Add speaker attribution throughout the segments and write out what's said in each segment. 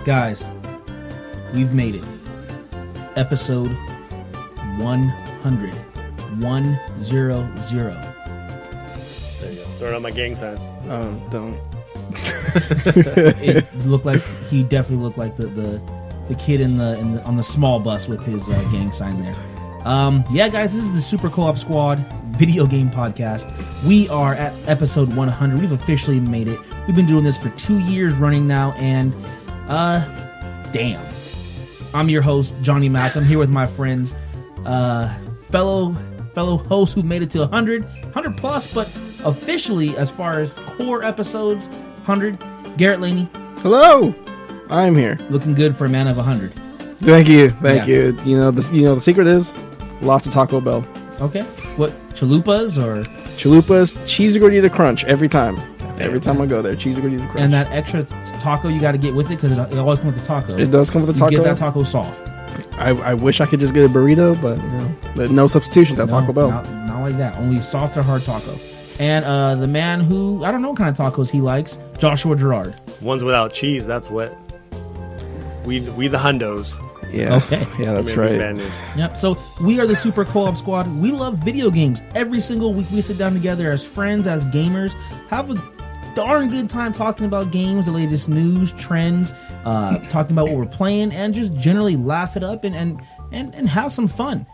Speaker 1: Guys, we've made it. Episode 100. 100.
Speaker 2: There you go. Throwing out my gang signs.
Speaker 3: Oh, don't.
Speaker 1: It looked like he definitely looked like the kid on the small bus with his gang sign there. Yeah, guys, this is the Super Co-op Squad video game podcast. We are at episode 100. We've officially made it. We've been doing this for 2 years running now, and damn. I'm your host, Johnny Mack. I'm here with my friends, fellow hosts who made it to 100 plus, but officially, as far as core episodes, 100. Garrett Laney.
Speaker 3: Hello, I'm here.
Speaker 1: Looking good for a man of 100.
Speaker 3: Thank you. You know the secret is lots of Taco Bell.
Speaker 1: Okay. What, chalupas or?
Speaker 3: Chalupas, cheesy gordita crunch every time. Every time I go there, cheesy gordita crunch.
Speaker 1: And that extra taco you got to get with it because it always comes with the taco.
Speaker 3: It does come with the taco.
Speaker 1: You get that taco soft.
Speaker 3: I wish I could just get a burrito, but there's no substitution to Taco Bell.
Speaker 1: Not like that. Only soft or hard taco. And the man who, I don't know what kind of tacos he likes, Joshua Gerard.
Speaker 2: Ones without cheese, that's what. We the hundos.
Speaker 3: Yeah.
Speaker 1: Okay.
Speaker 3: Yeah, that's right.
Speaker 1: Yep. So we are the Super Co-op Squad. We love video games. Every single week we sit down together as friends, as gamers, have a darn good time talking about games, the latest news, trends, talking about what we're playing, and just generally laugh it up and have some fun.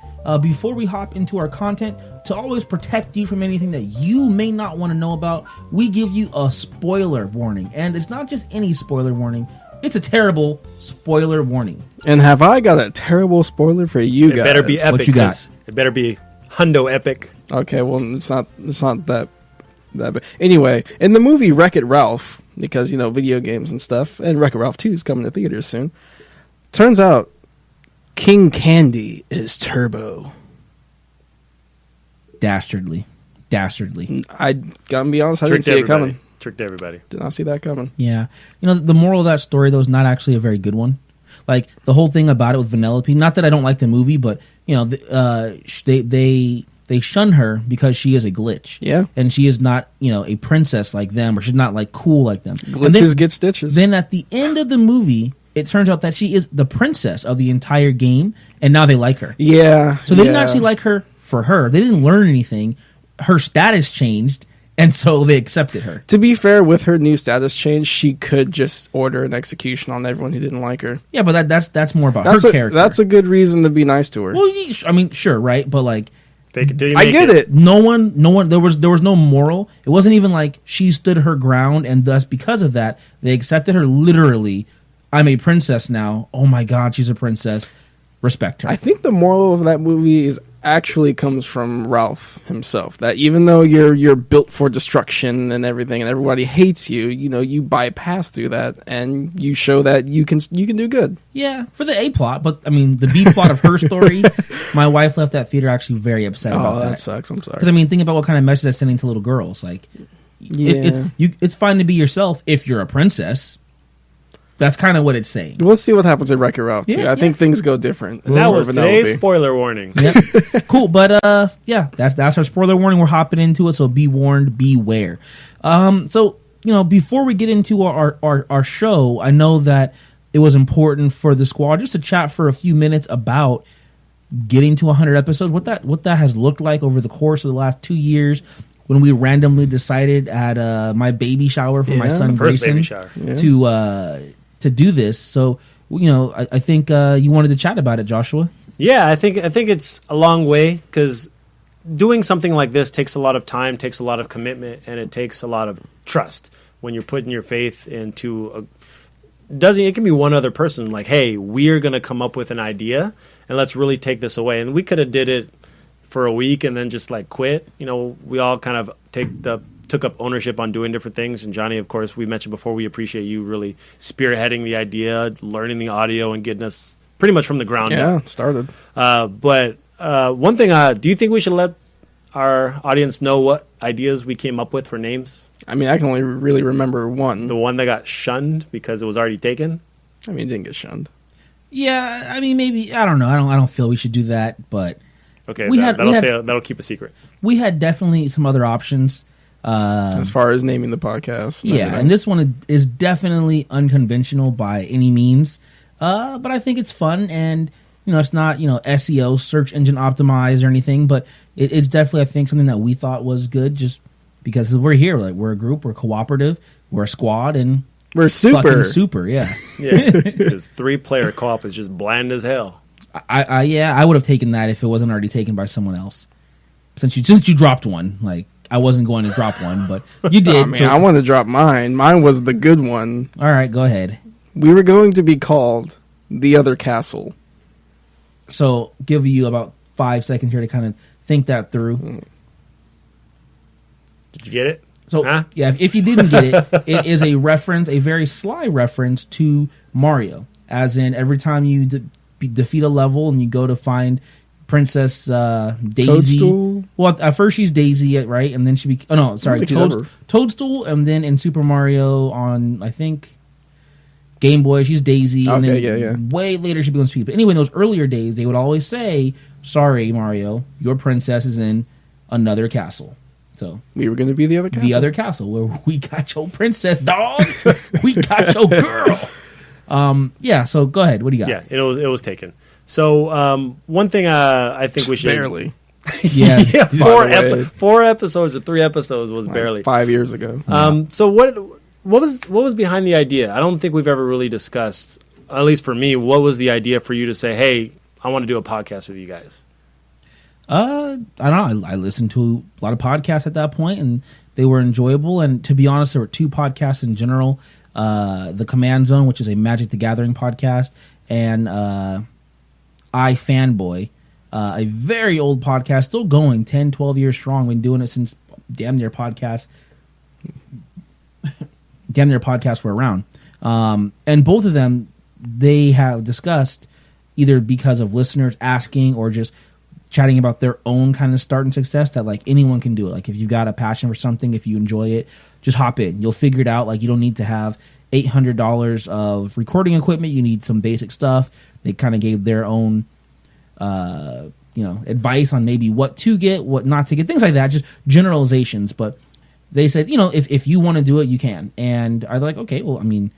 Speaker 1: Before we hop into our content, to always protect you from anything that you may not want to know about, we give you a spoiler warning. And it's not just any spoiler warning. It's a terrible spoiler warning.
Speaker 3: And have I got a terrible spoiler for you guys?
Speaker 2: It better be epic.
Speaker 1: What you got?
Speaker 2: It better be hundo epic.
Speaker 3: Okay, well, it's not that bad. Anyway, in the movie Wreck-It Ralph, because, video games and stuff, and Wreck-It Ralph 2 is coming to theaters soon, turns out King Candy is Turbo.
Speaker 1: Dastardly.
Speaker 3: I gotta be honest, I didn't see it coming.
Speaker 2: Tricked everybody.
Speaker 3: Did not see that coming.
Speaker 1: Yeah. The moral of that story, though, is not actually a very good one. Like, the whole thing about it with Vanellope, not that I don't like the movie, but, they shun her because she is a glitch.
Speaker 3: Yeah.
Speaker 1: And she is not, a princess like them, or she's not, like, cool like them.
Speaker 3: Glitches get stitches.
Speaker 1: Then at the end of the movie, it turns out that she is the princess of the entire game, and now they like her.
Speaker 3: Yeah.
Speaker 1: So they didn't actually like her for her. They didn't learn anything. Her status changed, and so they accepted her.
Speaker 3: To be fair, with her new status change, she could just order an execution on everyone who didn't like her.
Speaker 1: Yeah, but that's more about her character.
Speaker 3: That's a good reason to be nice to her.
Speaker 1: Well, I mean, sure, right? But like,
Speaker 2: fake it till you
Speaker 3: I
Speaker 2: make
Speaker 3: get it.
Speaker 1: No one. There was no moral. It wasn't even like she stood her ground, and thus because of that, they accepted her literally. I'm a princess now. Oh my God, she's a princess. Respect her.
Speaker 3: I think the moral of that movie actually comes from Ralph himself. That even though you're built for destruction and everything, and everybody hates you, you bypass through that, and you show that you can do good.
Speaker 1: Yeah, for the A plot, but I mean the B plot of her story. My wife left that theater actually very upset about that.
Speaker 3: Oh, that sucks. I'm sorry.
Speaker 1: Because think about what kind of message that's sending to little girls. Like, it's fine to be yourself if you're a princess. That's kind of what it's saying.
Speaker 3: We'll see what happens in Wreck-It Ralph 2. I think things go different.
Speaker 2: And that was today's spoiler warning.
Speaker 1: Yep. Cool, but that's our spoiler warning. We're hopping into it, so be warned, beware. So before we get into our show, I know that it was important for the squad just to chat for a few minutes about getting to 100 episodes. What that has looked like over the course of the last 2 years. When we randomly decided at my baby shower for my son Grayson to do this. So, I think you wanted to chat about it, Joshua.
Speaker 2: Yeah, I think it's a long way because doing something like this takes a lot of time, takes a lot of commitment, and it takes a lot of trust when you're putting your faith into it can be one other person like, hey, we're going to come up with an idea and let's really take this away. And we could have did it for a week and then just like quit. We all kind of took up ownership on doing different things. And Johnny, of course, we mentioned before, we appreciate you really spearheading the idea, learning the audio, and getting us pretty much from the ground up.
Speaker 3: Yeah, started.
Speaker 2: But one thing, do you think we should let our audience know what ideas we came up with for names?
Speaker 3: I mean, I can only really remember one.
Speaker 2: The one that got shunned because it was already taken?
Speaker 3: I mean, it didn't get shunned.
Speaker 1: Yeah, I mean, maybe, I don't know. I don't feel we should do that, but...
Speaker 2: Okay, that'll keep a secret.
Speaker 1: We had definitely some other options.
Speaker 3: As far as naming the podcast.
Speaker 1: Yeah, and this one is definitely unconventional by any means. But I think it's fun, and it's not SEO, search engine optimized or anything, but it's definitely, I think, something that we thought was good just because we're here. Like, we're a group, we're cooperative, we're a squad, and
Speaker 3: we're
Speaker 1: super, yeah.
Speaker 2: Yeah, because 3-player co-op is just bland as hell.
Speaker 1: I would have taken that if it wasn't already taken by someone else. Since you dropped one, like, I wasn't going to drop one, but you did.
Speaker 3: Oh, man, I want to drop mine. Mine was the good one.
Speaker 1: All right, go ahead.
Speaker 3: We were going to be called The Other Castle.
Speaker 1: So, give you about 5 seconds here to kind of think that through.
Speaker 2: Did you get it?
Speaker 1: So, yeah, if you didn't get it, it is a reference, a very sly reference to Mario. As in, every time you defeat a level and you go to find Princess Daisy.
Speaker 3: Toadstool?
Speaker 1: Well, at first she's Daisy, right? And then she Toadstool, and then in Super Mario on, I think, Game Boy, she's Daisy, and then way later she becomes Peach. But anyway, in those earlier days, they would always say, "Sorry, Mario, your princess is in another castle." So
Speaker 3: we were going to be the other castle.
Speaker 1: The other castle where we got your princess, dog. We got your girl. Yeah. So go ahead. What do you got?
Speaker 2: Yeah, it was taken. So one thing I think we should
Speaker 3: barely.
Speaker 1: Yeah,
Speaker 2: 4 episodes or 3 episodes was barely
Speaker 3: 5 years ago.
Speaker 2: So what was behind the idea? I don't think we've ever really discussed, at least for me, what was the idea for you to say, "Hey, I want to do a podcast with you guys"?
Speaker 1: I don't know. I listened to a lot of podcasts at that point, and they were enjoyable. And to be honest, there were 2 podcasts in general: the Command Zone, which is a Magic the Gathering podcast, and I Fanboy, a very old podcast, still going, 10, 12 years strong. Been doing it since damn near podcasts were around. And both of them, they have discussed, either because of listeners asking or just chatting about their own kind of start and success, that like anyone can do it. Like, if you've got a passion for something, if you enjoy it, just hop in. You'll figure it out. Like, you don't need to have $800 of recording equipment. You need some basic stuff. They kind of gave their own advice on maybe what to get, what not to get, things like that, just generalizations. But they said, if you want to do it, you can. And I was like, okay, well, I mean,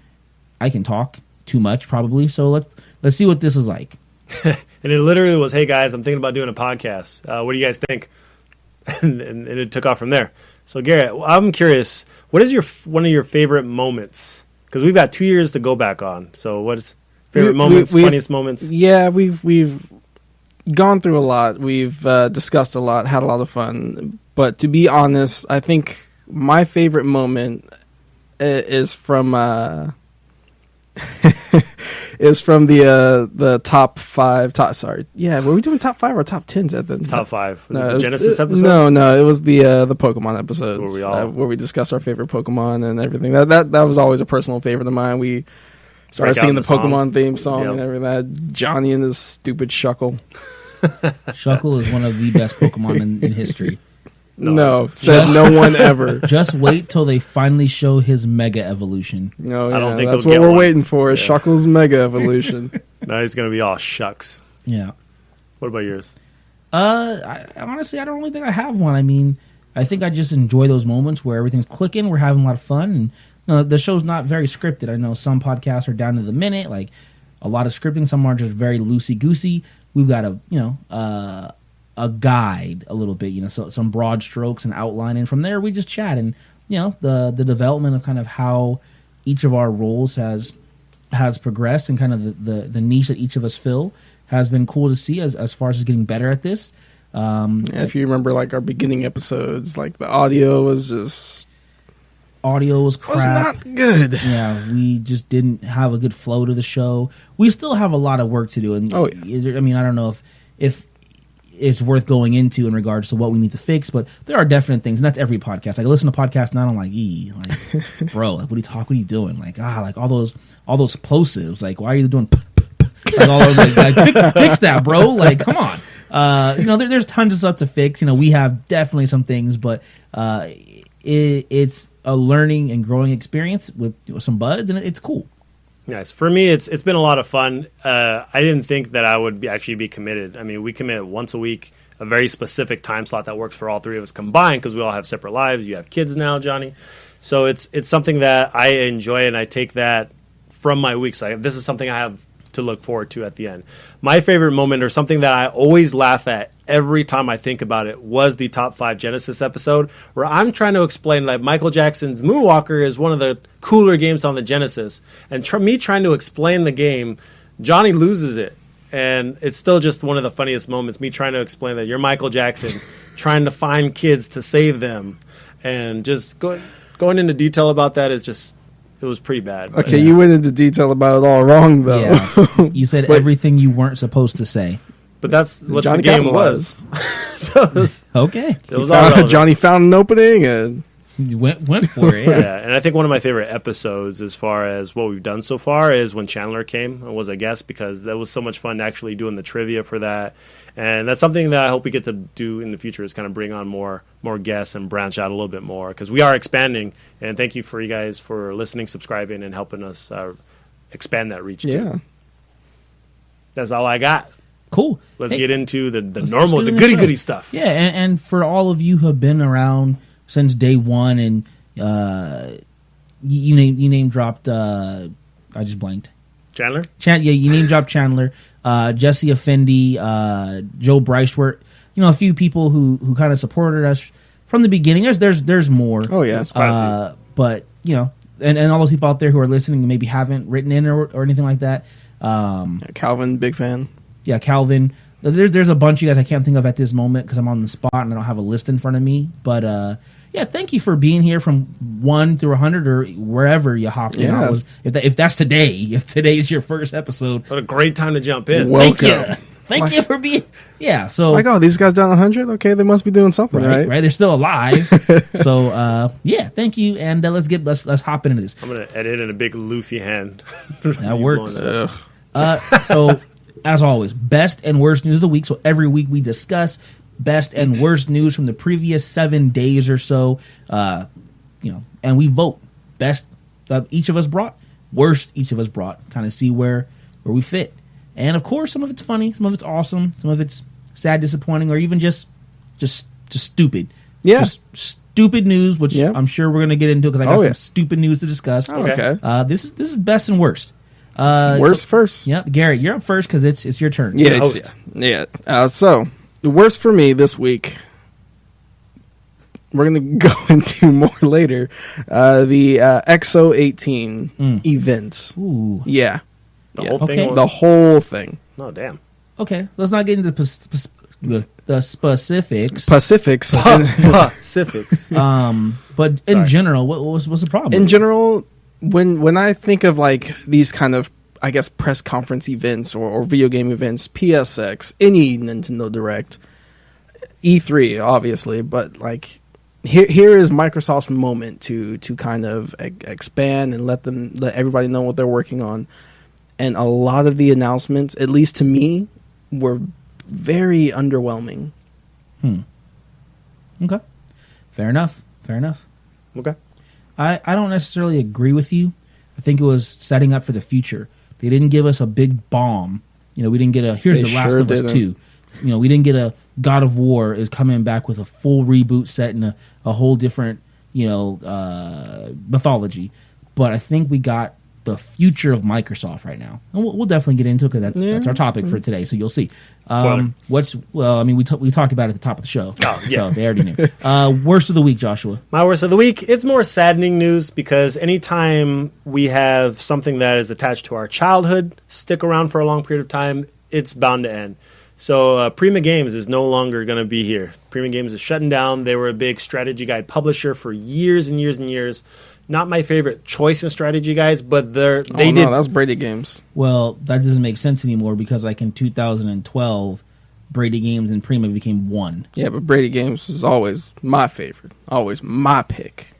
Speaker 1: I can talk too much probably, so let's see what this is like.
Speaker 2: And it literally was, "Hey guys, I'm thinking about doing a podcast. What do you guys think?" and it took off from there. So Garrett, I'm curious, what is one of your favorite moments? Because we've got 2 years to go back on. So what's favorite moments, funniest moments?
Speaker 3: Yeah, we've gone through a lot. We've discussed a lot, had a lot of fun. But to be honest, I think my favorite moment is from the top 5. Were we doing top 5 or top 10s at the
Speaker 2: top 5? Was it the Genesis episode?
Speaker 3: No, it was the Pokemon episodes where we discussed our favorite Pokemon and everything. That was always a personal favorite of mine. We started singing the Pokemon theme song and everything. That Johnny and his stupid Shuckle.
Speaker 1: Shuckle is one of the best Pokemon in history.
Speaker 3: No, said no one ever.
Speaker 1: Just wait till they finally show his Mega Evolution.
Speaker 3: No, I don't think that's what we're waiting for. Is Shuckle's Mega Evolution.
Speaker 2: Now he's going to be all shucks.
Speaker 1: Yeah.
Speaker 2: What about yours?
Speaker 1: Honestly, I don't really think I have one. I mean, I think I just enjoy those moments where everything's clicking. We're having a lot of fun, and the show's not very scripted. I know some podcasts are down to the minute, like a lot of scripting. Some are just very loosey goosey. We've got a guide a little bit, so some broad strokes and outline, and from there we just chat, and the development of kind of how each of our roles has progressed, and kind of the niche that each of us fill has been cool to see as far as getting better at this.
Speaker 3: If you remember, like our beginning episodes, like the audio was crap.
Speaker 1: Was
Speaker 3: not good.
Speaker 1: Yeah, we just didn't have a good flow to the show. We still have a lot of work to do, and I don't know if it's worth going into in regards to what we need to fix, but there are definite things, and that's every podcast. Like, I listen to podcasts now, and I'm like, bro, like, what are you doing? Like, like all those plosives. Like, why are you doing? Like, all those, like fix that, bro. Like, come on. There's tons of stuff to fix. We have definitely some things, but it's a learning and growing experience with some buds, and it's cool.
Speaker 2: Nice. For me, it's been a lot of fun. I didn't think that I would actually be committed. I mean, we commit once a week. a very specific time slot that works for all three of us combined because we all have separate lives. You have kids now, Johnny. So it's something that I enjoy, and I take that from my weeks. This is something I have to look forward to at the end. My favorite moment, or something that I always laugh at every time I think about it, was the top 5 Genesis episode, where I'm trying to explain that Michael Jackson's Moonwalker is one of the cooler games on the Genesis, and me trying to explain the game, Johnny loses it. And it's still just one of the funniest moments, me trying to explain that you're Michael Jackson, trying to find kids to save them. And just going into detail about that is just, it was pretty bad.
Speaker 3: Okay, you went into detail about it all wrong, though.
Speaker 1: Yeah. You said everything you weren't supposed to say.
Speaker 2: But that's what
Speaker 3: Johnny
Speaker 2: the game
Speaker 3: Campbell
Speaker 2: was. So it was,
Speaker 1: Okay.
Speaker 2: it was all relevant.
Speaker 3: Johnny found an opening, and
Speaker 1: You went for it, yeah.
Speaker 2: Yeah, and I think one of my favorite episodes as far as what we've done so far is when Chandler came and was a guest, because that was so much fun actually doing the trivia for that. And that's something that I hope we get to do in the future, is kind of bring on more guests and branch out a little bit more, because we are expanding. And thank you for you guys for listening, subscribing, and helping us expand that reach too.
Speaker 3: yeah.
Speaker 2: That's all I got.
Speaker 1: Cool.
Speaker 2: Let's
Speaker 1: Hey,
Speaker 2: get into the
Speaker 1: let's
Speaker 2: normal,
Speaker 1: get
Speaker 2: the
Speaker 1: into
Speaker 2: goody
Speaker 1: show.
Speaker 2: goody stuff.
Speaker 1: Yeah, and for all of you who have been around since day one, and you name dropped. I just blanked.
Speaker 2: Chandler?
Speaker 1: You name dropped Chandler, Jesse Effendi, Joe Bryceworth. A few people who kind of supported us from the beginning. There's more.
Speaker 3: Oh yeah.
Speaker 2: That's quite a few.
Speaker 1: But and all those people out there who are listening and maybe haven't written in or anything like that.
Speaker 3: Calvin, big fan.
Speaker 1: Yeah, Calvin. There's a bunch of you guys I can't think of at this moment because I'm on the spot and I don't have a list in front of me. But yeah, thank you for being here from 1 through 100 or wherever you hopped in.
Speaker 3: Yeah.
Speaker 1: If that's today, if today is your first episode,
Speaker 2: What a great time to jump in.
Speaker 3: Welcome.
Speaker 1: Thank you for being. Yeah, so
Speaker 3: Like, oh, these guys down 100? Okay, they must be doing something, right?
Speaker 1: They're still alive. So yeah, thank you, and let's hop into this.
Speaker 2: I'm going to edit in a big Luffy hand.
Speaker 1: That works.
Speaker 3: Ugh.
Speaker 1: So, as always, best and worst news of the week. So every week we discuss best and worst news from the previous 7 days or so. And we vote best that each of us brought, worst each of us brought. Kind of see where we fit. And of course, some of it's funny, some of it's awesome, some of it's sad, disappointing, or even just stupid.
Speaker 3: Yeah.
Speaker 1: Just stupid news, which
Speaker 3: Yeah.
Speaker 1: I'm sure we're going to get into because I got
Speaker 3: Oh,
Speaker 1: some
Speaker 3: yeah.
Speaker 1: stupid news to discuss.
Speaker 3: Okay.
Speaker 1: This is best and worst.
Speaker 3: Worst first.
Speaker 1: Yep, Garrett, you're up first because it's your turn.
Speaker 3: Yeah,
Speaker 2: the
Speaker 3: it's,
Speaker 2: host.
Speaker 3: yeah. So the worst for me this week. We're gonna go into more later. The XO18 event.
Speaker 1: Ooh.
Speaker 3: Yeah,
Speaker 2: The
Speaker 3: Yeah.
Speaker 2: whole thing.
Speaker 1: Okay.
Speaker 2: was-
Speaker 3: the whole thing.
Speaker 2: No, damn.
Speaker 1: Okay, let's not get into the specifics.
Speaker 3: Pacifics.
Speaker 2: Pacifics.
Speaker 1: But in
Speaker 2: Sorry.
Speaker 1: general, what's the problem?
Speaker 3: In general, when I think of like these kind of, I guess, press conference events or video game events, PSX, any Nintendo Direct, E3 obviously, but like here is Microsoft's moment to kind of expand and let everybody know what they're working on. And a lot of the announcements, at least to me, were very underwhelming.
Speaker 1: Okay, fair enough.
Speaker 2: Okay.
Speaker 1: I don't necessarily agree with you. I think it was setting up for the future. They didn't give us a big bomb. We didn't get here's
Speaker 3: They
Speaker 1: The Last
Speaker 3: sure
Speaker 1: of Us
Speaker 3: didn't.
Speaker 1: 2. We didn't get a God of War is coming back with a full reboot set in a whole different, mythology. But I think we got the future of Microsoft right now. And we'll definitely get into it because that's our topic for today. So you'll see.
Speaker 2: Spoiler.
Speaker 1: We talked about it at the top of the show.
Speaker 2: Oh, yeah.
Speaker 1: So they already knew. Worst of the week, Joshua.
Speaker 2: My worst of the week, it's more saddening news because anytime we have something that is attached to our childhood stick around for a long period of time, it's bound to end. So Prima Games is no longer going to be here. Prima Games is shutting down. They were a big strategy guide publisher for years and years and years. Not my favorite choice in strategy guides, but they did.
Speaker 3: No, that was Brady Games.
Speaker 1: Well, that doesn't make sense anymore because like in 2012, Brady Games and Prima became one.
Speaker 3: Yeah, but Brady Games is always my favorite. Always my pick.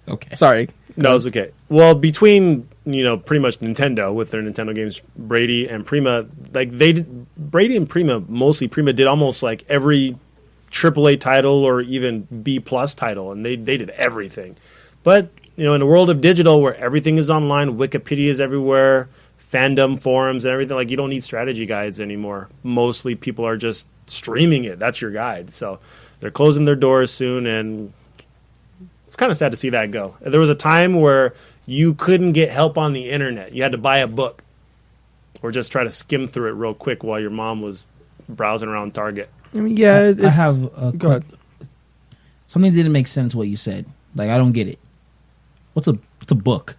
Speaker 1: Okay.
Speaker 3: Sorry.
Speaker 2: No, it's okay. Well, between pretty much Nintendo with their Nintendo games, Brady and Prima, like Brady and Prima, mostly Prima did almost like every AAA title or even B plus title, and they did everything. But in the world of digital, where everything is online, Wikipedia is everywhere, fandom forums and everything, like you don't need strategy guides anymore. Mostly people are just streaming it. That's your guide. So they're closing their doors soon, and it's kind of sad to see that go. There was a time where you couldn't get help on the internet. You had to buy a book or just try to skim through it real quick while your mom was browsing around Target.
Speaker 3: I mean, yeah,
Speaker 1: I have
Speaker 3: go ahead.
Speaker 1: something didn't make sense what you said. Like, I don't get it. What's a book?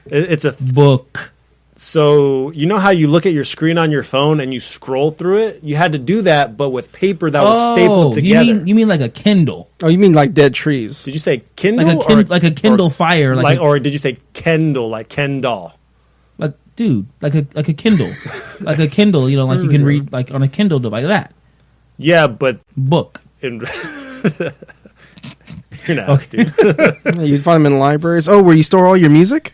Speaker 2: It's a
Speaker 1: Book.
Speaker 2: So you know how you look at your screen on your phone and you scroll through it? You had to do that, but with paper that was stapled together.
Speaker 1: You mean like a Kindle?
Speaker 3: Oh, you mean like dead trees?
Speaker 2: Did you say Kindle?
Speaker 1: Like a Kindle Fire?
Speaker 2: Or did you say Kendall, like Ken doll?
Speaker 1: Like, dude, like a Kindle, like a Kindle. You know, like you can read like on a Kindle device, like that.
Speaker 2: Yeah, but
Speaker 1: Book.
Speaker 2: You're nasty, dude.
Speaker 3: You'd find them in libraries. Oh, where you store all your music?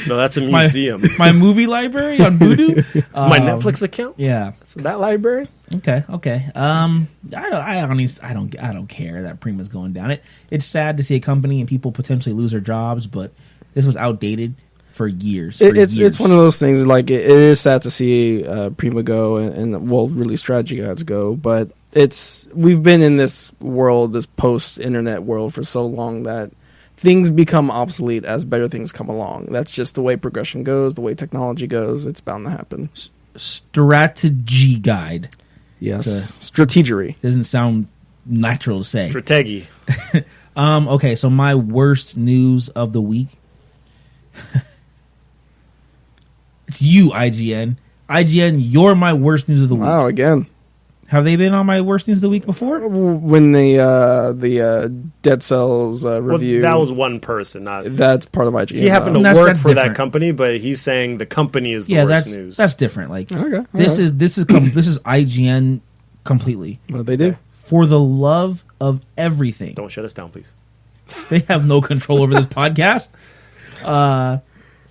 Speaker 2: No, that's a museum.
Speaker 1: My movie library on Voodoo.
Speaker 2: My Netflix account.
Speaker 1: Yeah.
Speaker 2: So that library.
Speaker 1: Okay. I don't care that Prima's going down. It's sad to see a company and people potentially lose their jobs, but this was outdated for years.
Speaker 3: It's one of those things. Like it is sad to see Prima go and really strategy guides go, but we've been in this world, this post-internet world, for so long that things become obsolete as better things come along. That's just the way progression goes, the way technology goes. It's bound to happen.
Speaker 1: Strategy guide.
Speaker 3: Yes, strategery
Speaker 1: doesn't sound natural to say.
Speaker 2: Strategi.
Speaker 1: Okay, so my worst news of the week. It's you, IGN. IGN, you're my worst news of the week.
Speaker 3: Wow, again.
Speaker 1: Have they been on my worst news of the week before?
Speaker 3: When the Dead Cells review.
Speaker 2: Well, that was one person.
Speaker 3: That's part of IGN.
Speaker 2: He happened to
Speaker 1: That's
Speaker 2: work for
Speaker 1: different.
Speaker 2: that company, but he's saying the company is the worst news.
Speaker 1: That's different. Like,
Speaker 3: Okay,
Speaker 1: this is IGN completely.
Speaker 3: What they do?
Speaker 1: For the love of everything.
Speaker 2: Don't shut us down, please.
Speaker 1: They have no control over this podcast.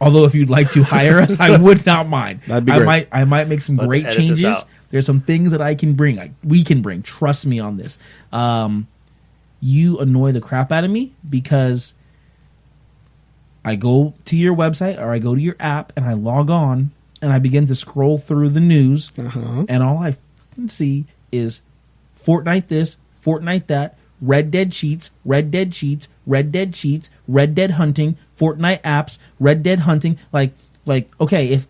Speaker 1: Although if you'd like to hire us, I would not mind.
Speaker 3: That'd be great.
Speaker 1: I might make some great changes. There's some things that I can bring. We can bring. Trust me on this. You annoy the crap out of me because I go to your website or I go to your app and I log on and I begin to scroll through the news and all I see is Fortnite this, Fortnite that, Red Dead cheats, Red Dead cheats, Red Dead cheats, Red Dead hunting, Fortnite apps, Red Dead hunting. Like, okay,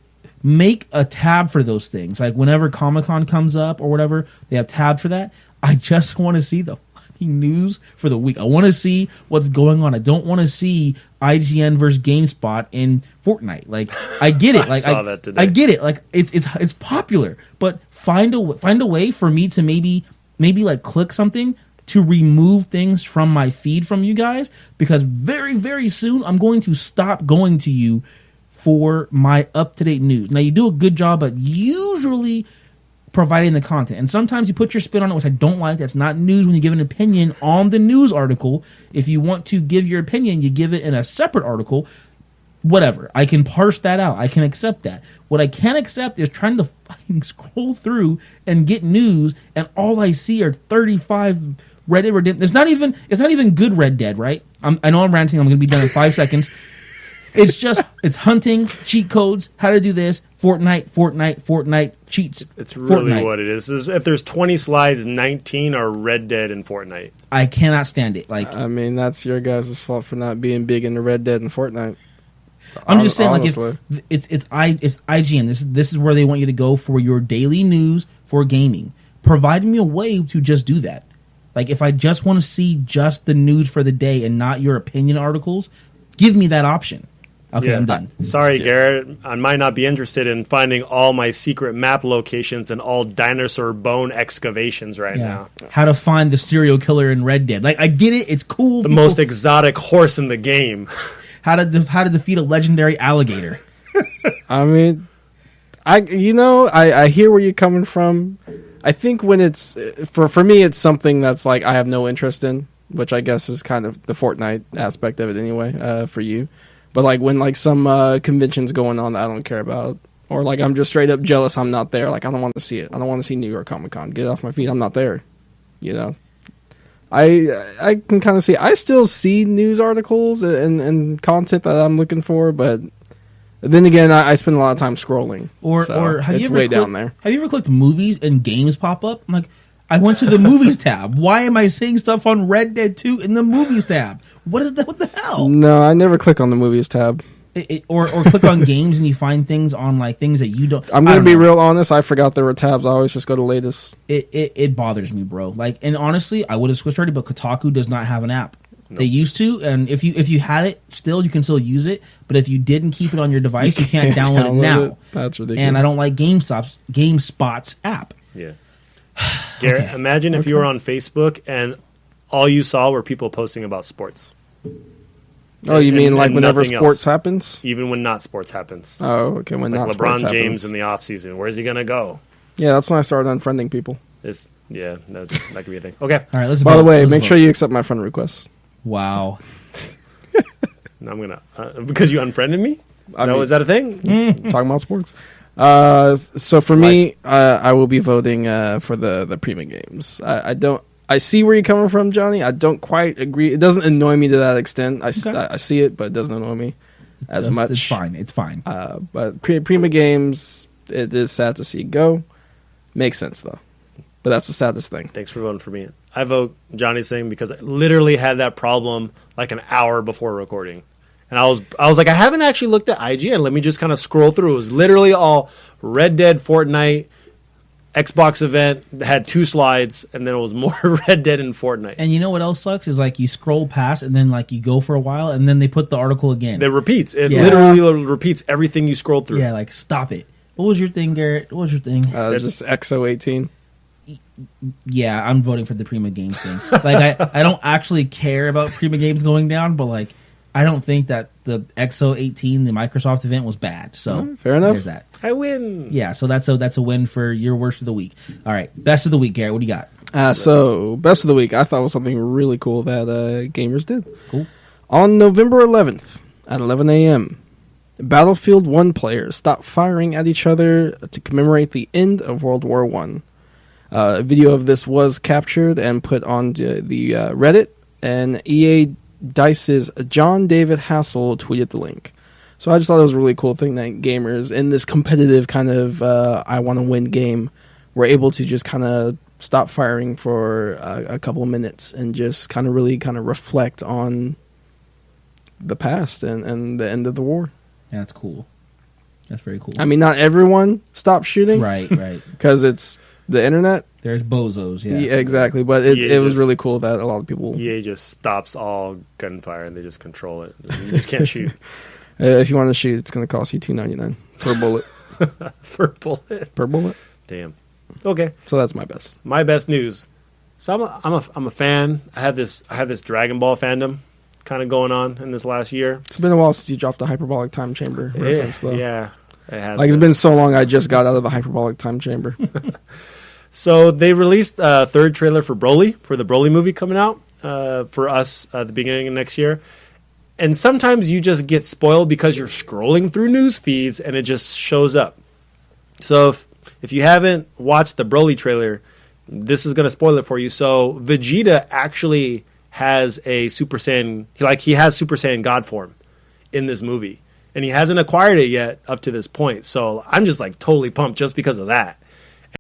Speaker 1: make a tab for those things. Like whenever Comic-Con comes up or whatever, they have tab for that. I just want to see the fucking news for the week. I want to see what's going on. I don't want to see IGN versus GameSpot in Fortnite. Like, I get it. Like,
Speaker 2: I saw that today.
Speaker 1: I get it. Like, it's popular, but find a way for me to maybe like click something to remove things from my feed from you guys, because very, very soon I'm going to stop going to you for my up-to-date news. Now, you do a good job at usually providing the content, and sometimes you put your spin on it, which I don't like. That's not news when you give an opinion on the news article. If you want to give your opinion, you give it in a separate article. Whatever. I can parse that out. I can accept that. What I can't accept is trying to fucking scroll through and get news, and all I see are 35 Red Dead Redemption. It's not even good Red Dead, right? I know I'm ranting. I'm going to be done in 5 seconds. It's hunting, cheat codes, how to do this, Fortnite, cheats.
Speaker 2: It's really
Speaker 1: Fortnite.
Speaker 2: what it is. If there's 20 slides, 19 are Red Dead and Fortnite.
Speaker 1: I cannot stand it. Like,
Speaker 3: I mean, that's your guys' fault for not being big into Red Dead and Fortnite.
Speaker 1: I'm just saying,
Speaker 3: honestly.
Speaker 1: like, it's IGN. This is where they want you to go for your daily news for gaming. Provide me a way to just do that. Like, if I just want to see just the news for the day and not your opinion articles, give me that option. Okay, yeah, I'm done.
Speaker 2: Sorry, Garrett. I might not be interested in finding all my secret map locations and all dinosaur bone excavations right now.
Speaker 1: How to find the serial killer in Red Dead. Like, I get it. It's cool.
Speaker 2: The most exotic horse in the game.
Speaker 1: How to defeat a legendary alligator.
Speaker 3: I mean, I hear where you're coming from. I think when it's for me, it's something that's like I have no interest in, which I guess is kind of the Fortnite aspect of it anyway. For you, but like when like some conventions going on that I don't care about, or like I'm just straight up jealous I'm not there. Like I don't want to see it. I don't want to see New York Comic Con. Get off my feet. I'm not there. You know. I can kind of see. I still see news articles and content that I'm looking for, but Then again, I spend a lot of time scrolling.
Speaker 1: Or have
Speaker 3: it's
Speaker 1: you ever
Speaker 3: way down there.
Speaker 1: Have you ever clicked movies and games pop up? I'm like, I went to the movies tab. Why am I seeing stuff on Red Dead 2 in the movies tab? What is that? What the hell?
Speaker 3: No, I never click on the movies tab.
Speaker 1: Or click on games and you find things on like things that you don't.
Speaker 3: I'm going to be real honest. I forgot there were tabs. I always just go to latest.
Speaker 1: It bothers me, bro. Like, and honestly, I would have switched already, but Kotaku does not have an app. Nope. They used to, and if you had it, you can still use it. But if you didn't keep it on your device, you can't download it now.
Speaker 3: That's ridiculous.
Speaker 1: And I don't like GameSpot's app.
Speaker 2: Yeah. Garrett,
Speaker 1: Okay.
Speaker 2: imagine if you were on Facebook and all you saw were people posting about sports.
Speaker 3: Oh, you mean
Speaker 2: and
Speaker 3: like whenever
Speaker 2: nothing
Speaker 3: sports
Speaker 2: else.
Speaker 3: Happens?
Speaker 2: Even when not sports happens.
Speaker 3: Oh, okay. When
Speaker 2: Like
Speaker 3: not
Speaker 2: LeBron
Speaker 3: sports
Speaker 2: James
Speaker 3: happens.
Speaker 2: in the offseason. Where's he going to go?
Speaker 3: Yeah, that's when I started unfriending people.
Speaker 2: Yeah, that could be a thing. Okay.
Speaker 1: All right, let's
Speaker 3: By
Speaker 1: vote.
Speaker 3: the way,
Speaker 1: Let's
Speaker 3: make
Speaker 1: vote.
Speaker 3: sure you accept my friend request.
Speaker 1: Wow.
Speaker 2: Now I'm going to... because you unfriended me? Is that a thing?
Speaker 3: Talking about sports. So for me, I will be voting for the Prima games. I see where you're coming from, Johnny. I don't quite agree. It doesn't annoy me to that extent. I see it, but it doesn't annoy me as much.
Speaker 1: It's fine. It's fine.
Speaker 3: But Prima games, it is sad to see go. Makes sense though. But that's the saddest thing.
Speaker 2: Thanks for voting for me. I vote Johnny's thing because I literally had that problem like an hour before recording. And I was like, I haven't actually looked at IGN. Let me just kind of scroll through. It was literally all Red Dead, Fortnite, Xbox event. It had 2 slides, and then it was more Red Dead and Fortnite.
Speaker 1: And you know what else sucks is like you scroll past and then like you go for a while and then they put the article again.
Speaker 2: It repeats. It
Speaker 1: Yeah.
Speaker 2: literally repeats everything you scrolled through.
Speaker 1: Yeah, like stop it. What was your thing, Garrett? What was your thing?
Speaker 3: Just XO18.
Speaker 1: Yeah, I'm voting for the Prima Games thing. Like I don't actually care about Prima Games going down, but like I don't think that the XO18, the Microsoft event, was bad. So
Speaker 3: Fair enough.
Speaker 1: There's that.
Speaker 2: I win.
Speaker 1: Yeah, so that's a win for your worst of the week. All right, best of the week, Garrett. What do you got?
Speaker 3: So best of the week, I thought was something really cool that gamers did.
Speaker 1: Cool.
Speaker 3: On November 11th at 11 a.m., Battlefield 1 players stopped firing at each other to commemorate the end of World War I. A video of this was captured and put on the Reddit, and EA Dice's John David Hassel tweeted the link. So I just thought it was a really cool thing that gamers in this competitive kind of I want to win game were able to just kind of stop firing for a couple of minutes and just kind of really kind of reflect on the past and the end of the war.
Speaker 1: That's cool. That's very cool.
Speaker 3: I mean, not everyone stopped shooting.
Speaker 1: Right.
Speaker 3: Because it's the internet.
Speaker 1: There's bozos, yeah.
Speaker 3: Yeah, exactly. But it was
Speaker 2: just-
Speaker 3: really cool that a lot of people...
Speaker 2: EA just stops all gunfire and they just control it. You just can't shoot.
Speaker 3: if you want to shoot, it's going to cost you $2.99 per bullet.
Speaker 2: For a bullet.
Speaker 3: Per bullet.
Speaker 2: Damn. Okay.
Speaker 3: So that's my best.
Speaker 2: My best news. So I'm a fan. I have this Dragon Ball fandom kind of going on in this last year.
Speaker 3: It's been a while since you dropped the hyperbolic time chamber reference, though.
Speaker 2: Yeah. It has
Speaker 3: Like, it's been so long, I just got out of the hyperbolic time chamber.
Speaker 2: So they released a 3rd trailer for Broly, for the Broly movie coming out for us at the beginning of next year. And sometimes you just get spoiled because you're scrolling through news feeds and it just shows up. So if you haven't watched the Broly trailer, this is going to spoil it for you. So Vegeta actually has a Super Saiyan, he has Super Saiyan God form in this movie. And he hasn't acquired it yet up to this point. So I'm just like totally pumped just because of that.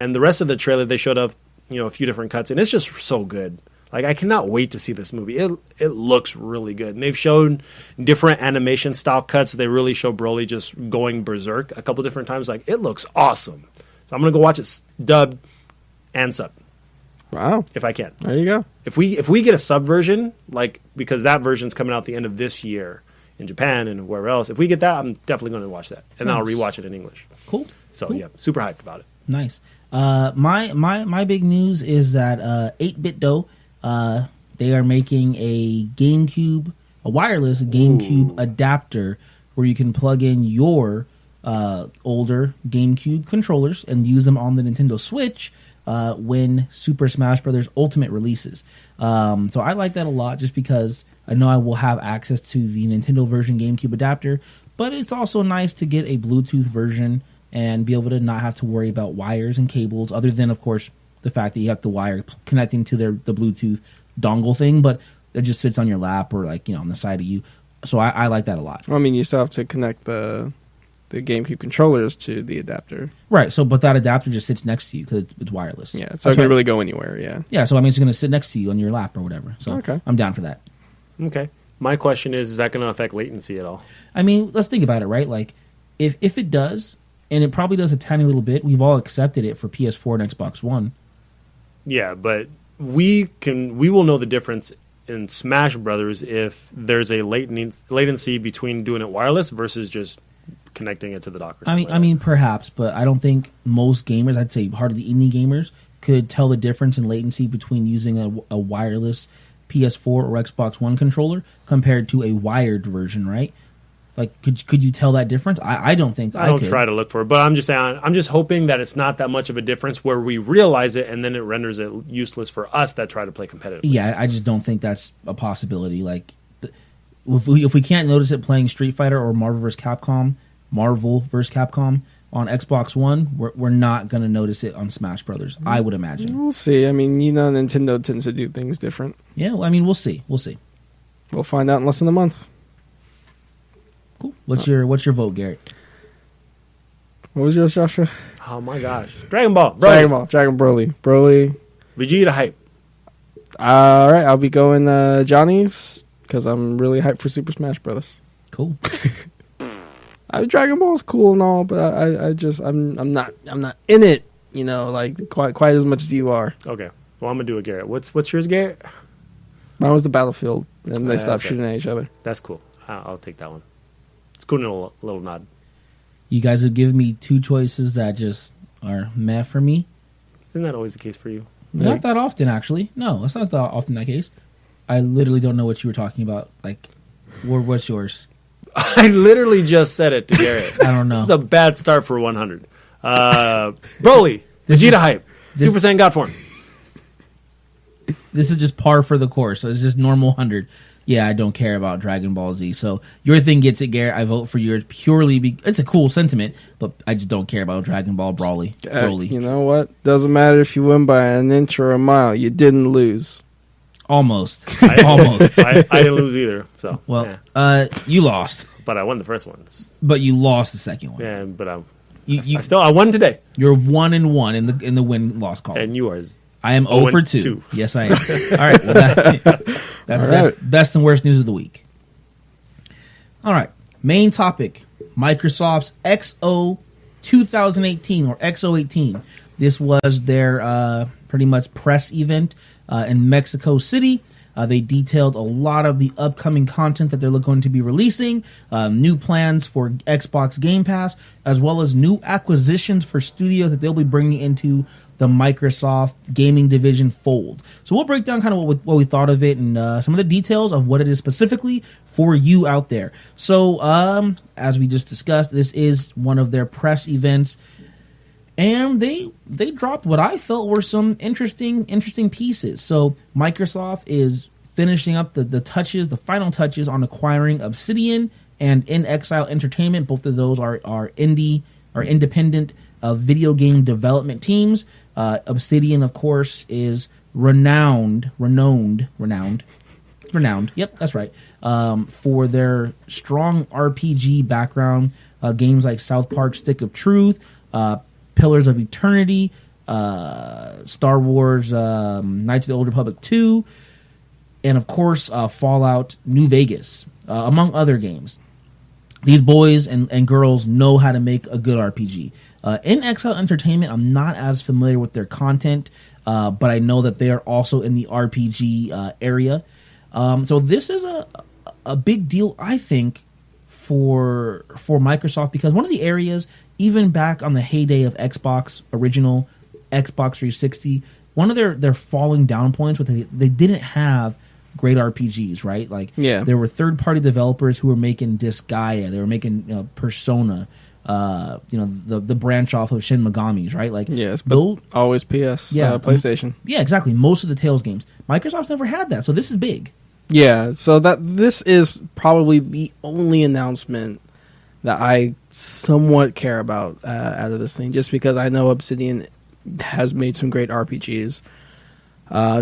Speaker 2: And the rest of the trailer, they showed up, a few different cuts, and it's just so good. Like, I cannot wait to see this movie. It looks really good. And they've shown different animation style cuts. They really show Broly just going berserk a couple different times. Like, it looks awesome. So I'm going to go watch it dubbed and sub.
Speaker 3: Wow.
Speaker 2: If I can.
Speaker 3: There you go.
Speaker 2: If we get a sub version, because that version's coming out the end of this year in Japan and wherever else, if we get that, I'm definitely going to watch that. And then I'll rewatch it in English.
Speaker 1: Cool.
Speaker 2: So,
Speaker 1: Cool.
Speaker 2: yeah, super hyped about it.
Speaker 1: Nice. My big news is that 8-Bit Dough, they are making a wireless GameCube adapter where you can plug in your older GameCube controllers and use them on the Nintendo Switch when Super Smash Bros. Ultimate releases. So I like that a lot just because I know I will have access to the Nintendo version GameCube adapter, but it's also nice to get a Bluetooth version and be able to not have to worry about wires and cables, other than, of course, the fact that you have the wire connecting to the Bluetooth dongle thing, but it just sits on your lap or on the side of you. So I like that a lot.
Speaker 3: Well, I mean, you still have to connect the GameCube controllers to the adapter.
Speaker 1: Right. So, but that adapter just sits next to you because it's wireless.
Speaker 3: Yeah, it's not going to really go anywhere. Yeah.
Speaker 1: Yeah. So I mean, it's going to sit next to you on your lap or whatever. So
Speaker 3: Okay.
Speaker 1: I'm down for that.
Speaker 2: Okay. My question is that going to affect latency at all?
Speaker 1: I mean, let's think about it, right? Like, if it does, and it probably does a tiny little bit, we've all accepted it for PS4 and Xbox One.
Speaker 2: Yeah, but we will know the difference in Smash Brothers if there's a latency between doing it wireless versus just connecting it to the dock or something.
Speaker 1: I mean, perhaps, but I don't think most gamers, I'd say hardly any gamers, could tell the difference in latency between using a wireless PS4 or Xbox One controller compared to a wired version, right? Like, could you tell that difference? I don't think I could.
Speaker 2: Try to look for it, but I'm just saying, I'm just hoping that it's not that much of a difference where we realize it and then it renders it useless for us that try to play competitively.
Speaker 1: Yeah, I just don't think that's a possibility. Like, if we can't notice it playing Street Fighter or Marvel vs. Capcom on Xbox One, we're not going to notice it on Smash Brothers, I would imagine.
Speaker 3: We'll see. I mean, Nintendo tends to do things different.
Speaker 1: Yeah, well, I mean, we'll see.
Speaker 3: We'll find out in less than a month.
Speaker 1: Cool. What's your vote, Garrett?
Speaker 3: What was yours, Joshua?
Speaker 2: Oh my gosh. Dragon Ball. Broly.
Speaker 3: Dragon Broly.
Speaker 2: Vegeta hype.
Speaker 3: All right, I'll be going Johnny's because I'm really hyped for Super Smash Brothers.
Speaker 1: Cool.
Speaker 3: Dragon Ball is cool and all, but I'm not in it, like quite as much as you are.
Speaker 2: Okay. Well, I'm gonna do it, Garrett. What's yours, Garrett?
Speaker 3: Mine was the Battlefield, and they stopped
Speaker 2: that's
Speaker 3: shooting at each other.
Speaker 2: That's cool. I'll take that one. It's cool. Little nod.
Speaker 1: You guys have given me two choices that just are meh for me.
Speaker 2: Isn't that always the case for you?
Speaker 1: Not that often, actually. No, that's not that often that case. I literally don't know what you were talking about. Like, what's yours?
Speaker 2: I literally just said it to Garrett.
Speaker 1: I don't know.
Speaker 2: It's a bad start for 100. Broly. Vegeta hype. Super Saiyan God form.
Speaker 1: This is just par for the course. So it's just normal 100. Yeah, I don't care about Dragon Ball Z. So your thing gets it, Garrett. I vote for yours purely it's a cool sentiment, but I just don't care about Dragon Ball Broly.
Speaker 3: You know what? Doesn't matter if you win by an inch or a mile. You didn't lose.
Speaker 1: Almost. Almost.
Speaker 2: I didn't lose either. So
Speaker 1: well,
Speaker 2: yeah.
Speaker 1: You lost.
Speaker 2: But I won the first one.
Speaker 1: But you lost the second one.
Speaker 2: Yeah, but I won today.
Speaker 1: You're 1-1 in the win-loss column.
Speaker 2: And you are.
Speaker 1: I am 0 for 2. Yes, I am. All right. Well, that's best and worst news of the week. All right. Main topic: Microsoft's XO 2018 or XO18. This was their pretty much press event in Mexico City. They detailed a lot of the upcoming content that they're going to be releasing, new plans for Xbox Game Pass, as well as new acquisitions for studios that they'll be bringing into the Microsoft gaming division fold. So we'll break down kind of what we thought of it and some of the details of what it is specifically for you out there. So as we just discussed, this is one of their press events. And they dropped what I felt were some interesting pieces. So Microsoft is finishing up the final touches on acquiring Obsidian and In Exile Entertainment. Both of those are independent video game development teams. Obsidian, of course, is renowned. Yep, that's right. For their strong RPG background, games like South Park: Stick of Truth, Pillars of Eternity, Star Wars Knights of the Old Republic 2, and of course Fallout New Vegas, among other games. These boys and girls know how to make a good RPG. In Exile Entertainment, I'm not as familiar with their content, but I know that they are also in the RPG area. So this is a big deal, I think, for Microsoft, because one of the areas, even back on the heyday of original Xbox 360, one of their falling down points was they didn't have great RPGs, right? Like, there were third-party developers who were making Disgaea, they were making Persona, the branch off of Shin Megami's, right? Like,
Speaker 3: yes, but always PlayStation.
Speaker 1: Yeah, exactly. Most of the Tales games, Microsoft's never had that, so this is big.
Speaker 3: Yeah, so this is probably the only announcement that I somewhat care about out of this thing, just because I know Obsidian has made some great RPGs.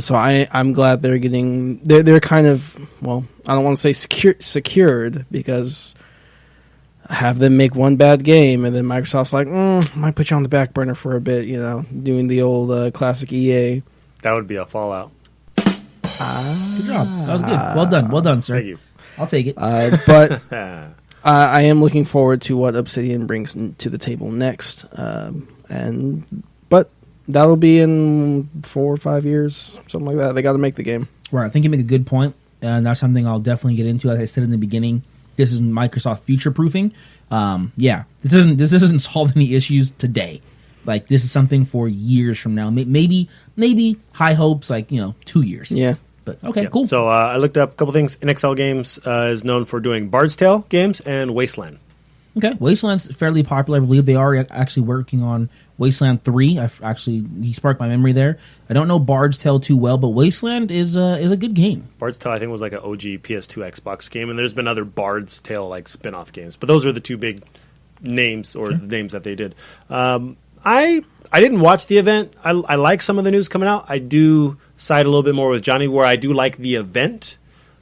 Speaker 3: So I'm glad they're kind of, well, I don't want to say secured, because have them make one bad game, and then Microsoft's like, might put you on the back burner for a bit, doing the old classic EA.
Speaker 2: That would be a Fallout.
Speaker 1: Good job. That was good. Well done, sir.
Speaker 2: Thank you.
Speaker 1: I'll take it.
Speaker 3: But I am looking forward to what Obsidian brings to the table next. But that'll be in 4 or 5 years, something like that. They got to make the game.
Speaker 1: Right. I think you make a good point, and that's something I'll definitely get into. As I said in the beginning, this is Microsoft future proofing. This doesn't solve any issues today. Like, this is something for years from now. Maybe high hopes, 2 years.
Speaker 3: Yeah.
Speaker 1: But okay, cool.
Speaker 2: So I looked up a couple things. NXL Games is known for doing Bard's Tale games and Wasteland.
Speaker 1: Okay, Wasteland's fairly popular. I believe they are actually working on Wasteland 3. You sparked my memory there. I don't know Bard's Tale too well, but Wasteland is a good game.
Speaker 2: Bard's Tale, I think, was like an OG PS2 Xbox game, and there's been other Bard's Tale like spin-off games. But those are the two big names names that they did. I didn't watch the event. I like some of the news coming out. I do side a little bit more with Johnny, where I do like the event,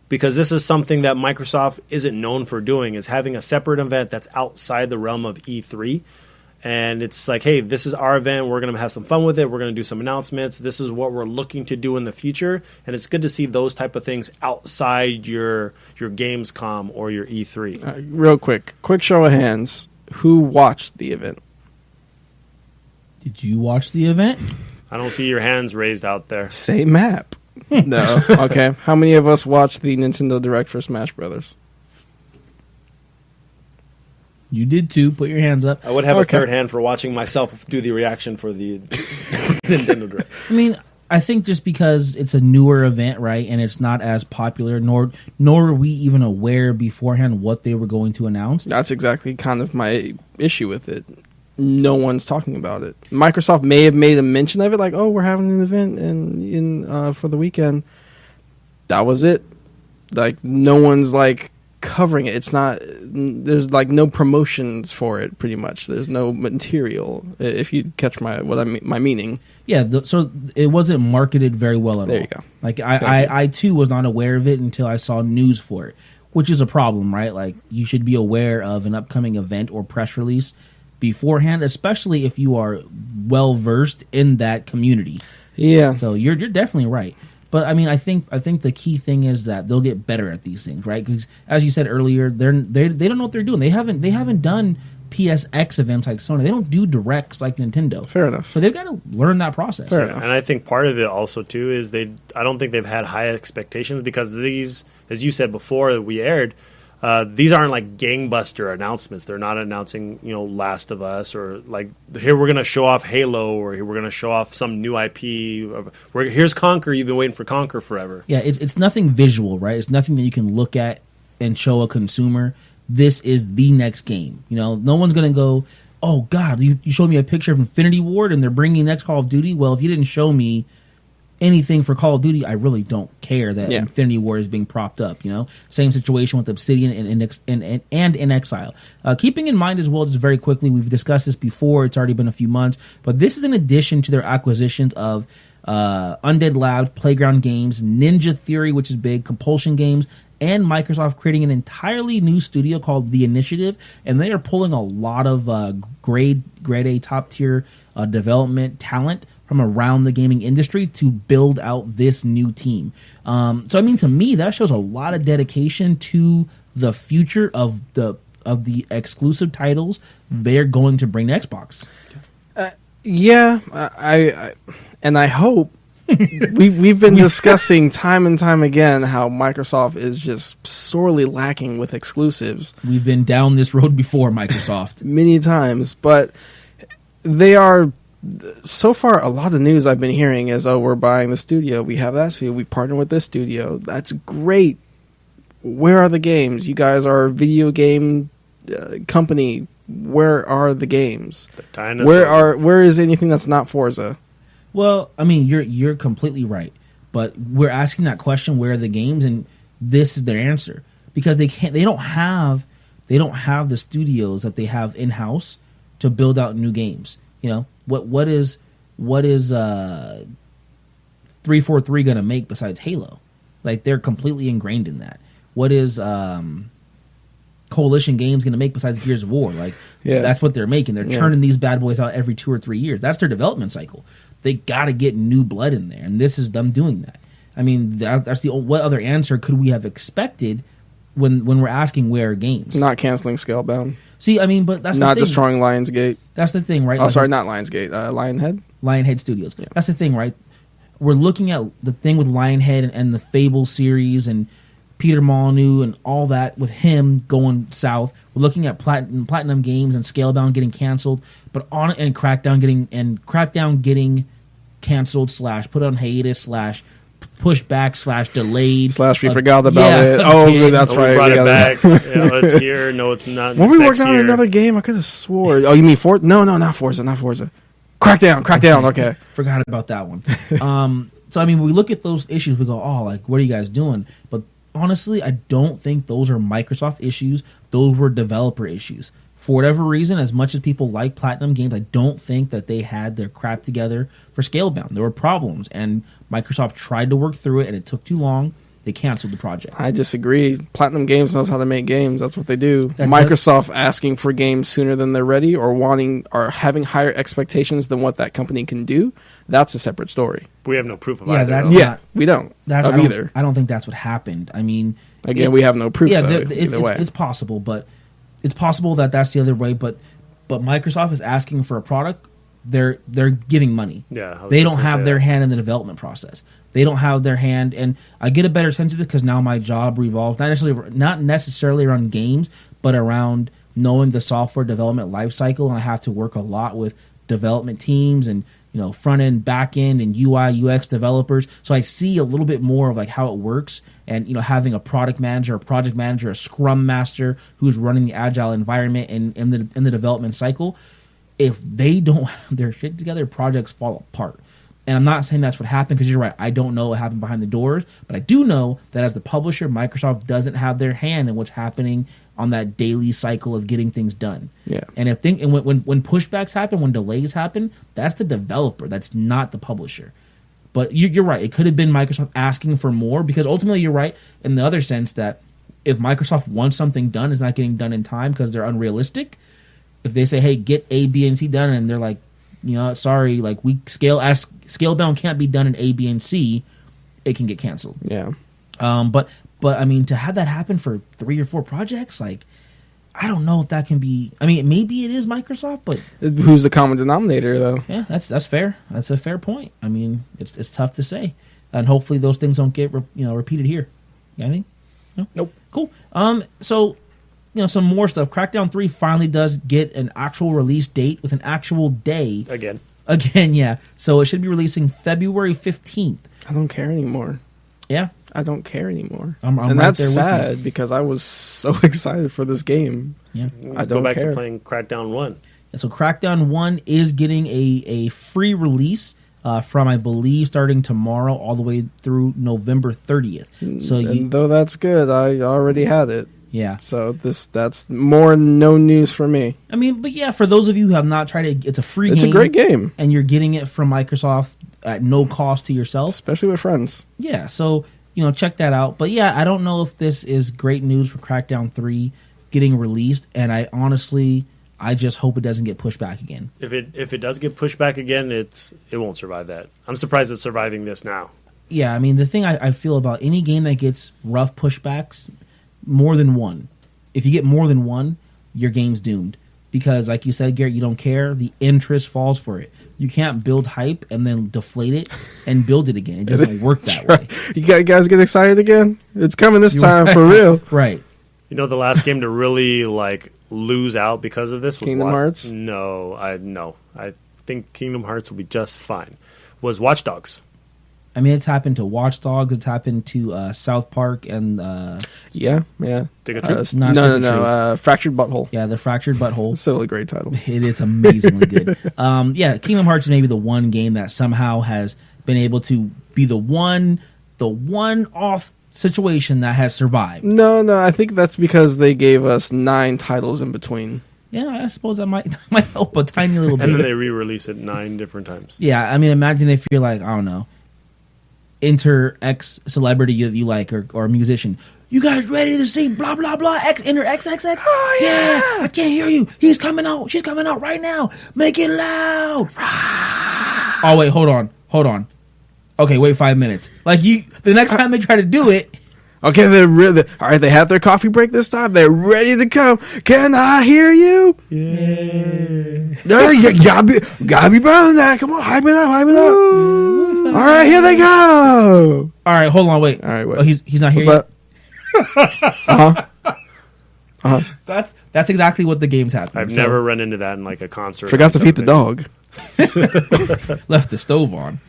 Speaker 2: because this is something that Microsoft isn't known for doing, is having a separate event that's outside the realm of E3. And it's like, hey, this is our event. We're going to have some fun with it. We're going to do some announcements. This is what we're looking to do in the future. And it's good to see those type of things outside your Gamescom or your E3.
Speaker 3: Real quick show of hands. Who watched the event?
Speaker 1: Did you watch the event?
Speaker 2: I don't see your hands raised out there.
Speaker 3: Same map. No. Okay. How many of us watched the Nintendo Direct for Smash Brothers?
Speaker 1: You did too. Put your hands up.
Speaker 2: I would have a third hand for watching myself do the reaction for the Nintendo Direct.
Speaker 1: I mean, I think just because it's a newer event, right, and it's not as popular, nor were we even aware beforehand what they were going to announce.
Speaker 3: That's exactly kind of my issue with it. No one's talking about it. Microsoft may have made a mention of it, like, "Oh, we're having an event in for the weekend." That was it. Like, no one's like covering it. It's not. There's like no promotions for it. Pretty much, there's no material. If you catch my meaning.
Speaker 1: Yeah. So it wasn't marketed very well at all.
Speaker 3: There you go.
Speaker 1: Like I too was not aware of it until I saw news for it, which is a problem, right? Like, you should be aware of an upcoming event or press release beforehand, especially if you are well versed in that community.
Speaker 3: Yeah.
Speaker 1: So you're definitely right. But I mean, I think the key thing is that they'll get better at these things, right? Because as you said earlier, they don't know what they're doing. They haven't done PSX events like Sony. They don't do directs like Nintendo.
Speaker 3: Fair enough.
Speaker 1: So they've got to learn that process.
Speaker 3: Fair enough.
Speaker 2: And I think part of it also too is I don't think they've had high expectations, because these, as you said before we aired, these aren't like gangbuster announcements. They're not announcing, Last of Us, or like, here we're going to show off Halo, or here we're going to show off some new IP. Here's Conquer. You've been waiting for Conquer forever.
Speaker 1: Yeah, it's nothing visual, right? It's nothing that you can look at and show a consumer. This is the next game. No one's going to go, oh, God, you showed me a picture of Infinity Ward and they're bringing next Call of Duty. Well, if you didn't show me anything for Call of Duty, I really don't care that Infinity Ward is being propped up. Same situation with Obsidian and in Exile. Keeping in mind as well, just very quickly, we've discussed this before. It's already been a few months, but this is in addition to their acquisitions of Undead Labs, Playground Games, Ninja Theory, which is big, Compulsion Games, and Microsoft creating an entirely new studio called The Initiative, and they are pulling a lot of grade A top tier development talent from around the gaming industry to build out this new team. So I mean, to me, that shows a lot of dedication to the future of the exclusive titles they're going to bring to Xbox.
Speaker 3: I hope we've been discussing time and time again how Microsoft is just sorely lacking with exclusives.
Speaker 1: We've been down this road before, Microsoft.
Speaker 3: Many times, but they are. So far, a lot of news I've been hearing is, oh, we're buying the studio. We have that studio. We partner with this studio. That's great. Where are the games? You guys are a video game company. Where are the games? Where is anything that's not Forza?
Speaker 1: Well, I mean, you're completely right. But we're asking that question, where are the games? And this is their answer. Because they don't have the studios that they have in-house to build out new games. What is 343 going to make besides Halo? Like, they're completely ingrained in that. What is Coalition Games going to make besides Gears of War? Like, that's what they're making. They're churning these bad boys out every 2 or 3 years. That's their development cycle. They got to get new blood in there, and this is them doing that. I mean, that's what other answer could we have expected when we're asking where are games?
Speaker 3: Not canceling Scalebound.
Speaker 1: See, I mean, but that's
Speaker 3: not
Speaker 1: the thing.
Speaker 3: destroying Lionsgate.
Speaker 1: That's the thing, right?
Speaker 3: Oh, sorry, not Lionsgate. Lionhead.
Speaker 1: Lionhead Studios.
Speaker 3: Yeah.
Speaker 1: That's the thing, right? We're looking at the thing with Lionhead and the Fable series and Peter Molyneux and all that with him going south. We're looking at Platinum Games and Scalebound getting canceled, but and Crackdown getting canceled / put on hiatus / pushed back / delayed
Speaker 3: / we forgot about it. Oh, that's right.
Speaker 2: We brought it back. It's here. No, it's not.
Speaker 3: When we worked on another game, I could have swore. Oh, you mean Forza? No, not Forza. Crackdown. Okay.
Speaker 1: Forgot about that one. So, I mean, when we look at those issues, we go, oh, like, what are you guys doing? But honestly, I don't think those are Microsoft issues. Those were developer issues. For whatever reason, as much as people like Platinum Games, I don't think that they had their crap together for Scalebound. There were problems, and Microsoft tried to work through it, and it took too long. They canceled the project.
Speaker 3: I disagree. Platinum Games knows how to make games. That's what they do. Microsoft asking for games sooner than they're ready or having higher expectations than what that company can do, that's a separate story.
Speaker 2: We have no proof of
Speaker 1: either.
Speaker 3: We don't. Either.
Speaker 1: I don't think that's what happened. I mean...
Speaker 3: Again, we have no proof
Speaker 1: it's possible, but... It's possible that that's the other way, but Microsoft is asking for a product. They're giving money.
Speaker 2: Yeah,
Speaker 1: they don't have their hand in the development process. They don't have their hand, and I get a better sense of this because now my job revolves not necessarily around games, but around knowing the software development lifecycle, and I have to work a lot with development teams and front end, back end, and UI UX developers. So I see a little bit more of like how it works, and having a product manager, a project manager, a scrum master who's running the agile environment and in the development cycle. If they don't have their shit together, projects fall apart. And I'm not saying that's what happened because you're right. I don't know what happened behind the doors, but I do know that as the publisher, Microsoft doesn't have their hand in what's happening on that daily cycle of getting things done.
Speaker 3: Yeah.
Speaker 1: And when pushbacks happen, when delays happen, that's the developer. That's not the publisher. But you're right. It could have been Microsoft asking for more because ultimately you're right in the other sense that if Microsoft wants something done, it's not getting done in time because they're unrealistic. If they say, hey, get A, B, and C done, and they're like, sorry, like Scalebound can't be done in A, B, and C, it can get canceled.
Speaker 3: Yeah.
Speaker 1: But I mean, to have that happen for 3 or 4 projects, like, I don't know if that can be. I mean, maybe it is Microsoft, but
Speaker 3: who's the common denominator, though?
Speaker 1: Yeah, that's fair. That's a fair point. I mean, it's tough to say, and hopefully those things don't get repeated here. Anything? No?
Speaker 2: Nope.
Speaker 1: Cool. So. Some more stuff. Crackdown 3 finally does get an actual release date with an actual day.
Speaker 2: Again,
Speaker 1: yeah. So it should be releasing February 15th.
Speaker 3: I don't care anymore.
Speaker 1: Yeah?
Speaker 3: I don't care anymore.
Speaker 1: I'm
Speaker 3: and
Speaker 1: right
Speaker 3: that's
Speaker 1: there
Speaker 3: sad
Speaker 1: with you.
Speaker 3: because I was so excited for this game.
Speaker 1: Yeah.
Speaker 3: I don't
Speaker 2: go back
Speaker 3: care.
Speaker 2: to playing Crackdown 1.
Speaker 1: Yeah, so Crackdown 1 is getting a free release from, I believe, starting tomorrow all the way through November 30th. So
Speaker 3: though that's good, I already had it.
Speaker 1: Yeah.
Speaker 3: So that's more no news for me.
Speaker 1: I mean, but yeah, for those of you who have not tried it, it's a free game.
Speaker 3: It's a great game.
Speaker 1: And you're getting it from Microsoft at no cost to yourself.
Speaker 3: Especially with friends.
Speaker 1: Yeah, so, check that out. But yeah, I don't know if this is great news for Crackdown 3 getting released, and I just hope it doesn't get pushed back again.
Speaker 2: If it does get pushed back again, it won't survive that. I'm surprised it's surviving this now.
Speaker 1: Yeah, I mean, the thing I feel about any game that gets rough pushbacks, more than one. If you get more than one, your game's doomed. Because, like you said, Garrett, you don't care. The interest falls for it. You can't build hype and then deflate it and build it again. It doesn't work that way.
Speaker 3: You guys get excited again? It's coming this time, for real.
Speaker 1: Right.
Speaker 2: The last game to really, lose out because of this was
Speaker 3: Kingdom Hearts?
Speaker 2: No. I think Kingdom Hearts will be just fine. Was Watch Dogs.
Speaker 1: I mean, it's happened to Watch Dogs. It's happened to South Park and
Speaker 3: yeah.
Speaker 2: Stick of Truth?
Speaker 3: No. Fractured Butthole.
Speaker 1: Yeah, the Fractured Butthole.
Speaker 3: Still a great title.
Speaker 1: It is amazingly good. Yeah, Kingdom Hearts is maybe the one game that somehow has been able to be the one off situation that has survived.
Speaker 3: No, I think that's because they gave us 9 titles in between.
Speaker 1: Yeah, I suppose that might help a tiny little bit.
Speaker 2: And then they re-release it 9 different times.
Speaker 1: Yeah, I mean, imagine if you're like, I don't know, enter X celebrity you like or musician. You guys ready to see blah blah blah X enter XXX?
Speaker 3: Oh, yeah.
Speaker 1: I can't hear you. He's coming out. She's coming out right now. Make it loud. Oh wait, hold on. Okay, wait 5 minutes. Like the next time they try to do it.
Speaker 3: Okay, all right. They have their coffee break this time. They're ready to come. Can I hear you?
Speaker 2: Yeah.
Speaker 3: No, you gotta be better than that. Come on, hype it up. All right, here they go.
Speaker 1: All right, hold on, wait.
Speaker 3: All right, wait.
Speaker 1: Oh, he's not here
Speaker 3: What's
Speaker 1: yet. That's exactly what the game's happening.
Speaker 2: I've never run into that in like a concert.
Speaker 3: Forgot to feed the dog.
Speaker 1: Left the stove on.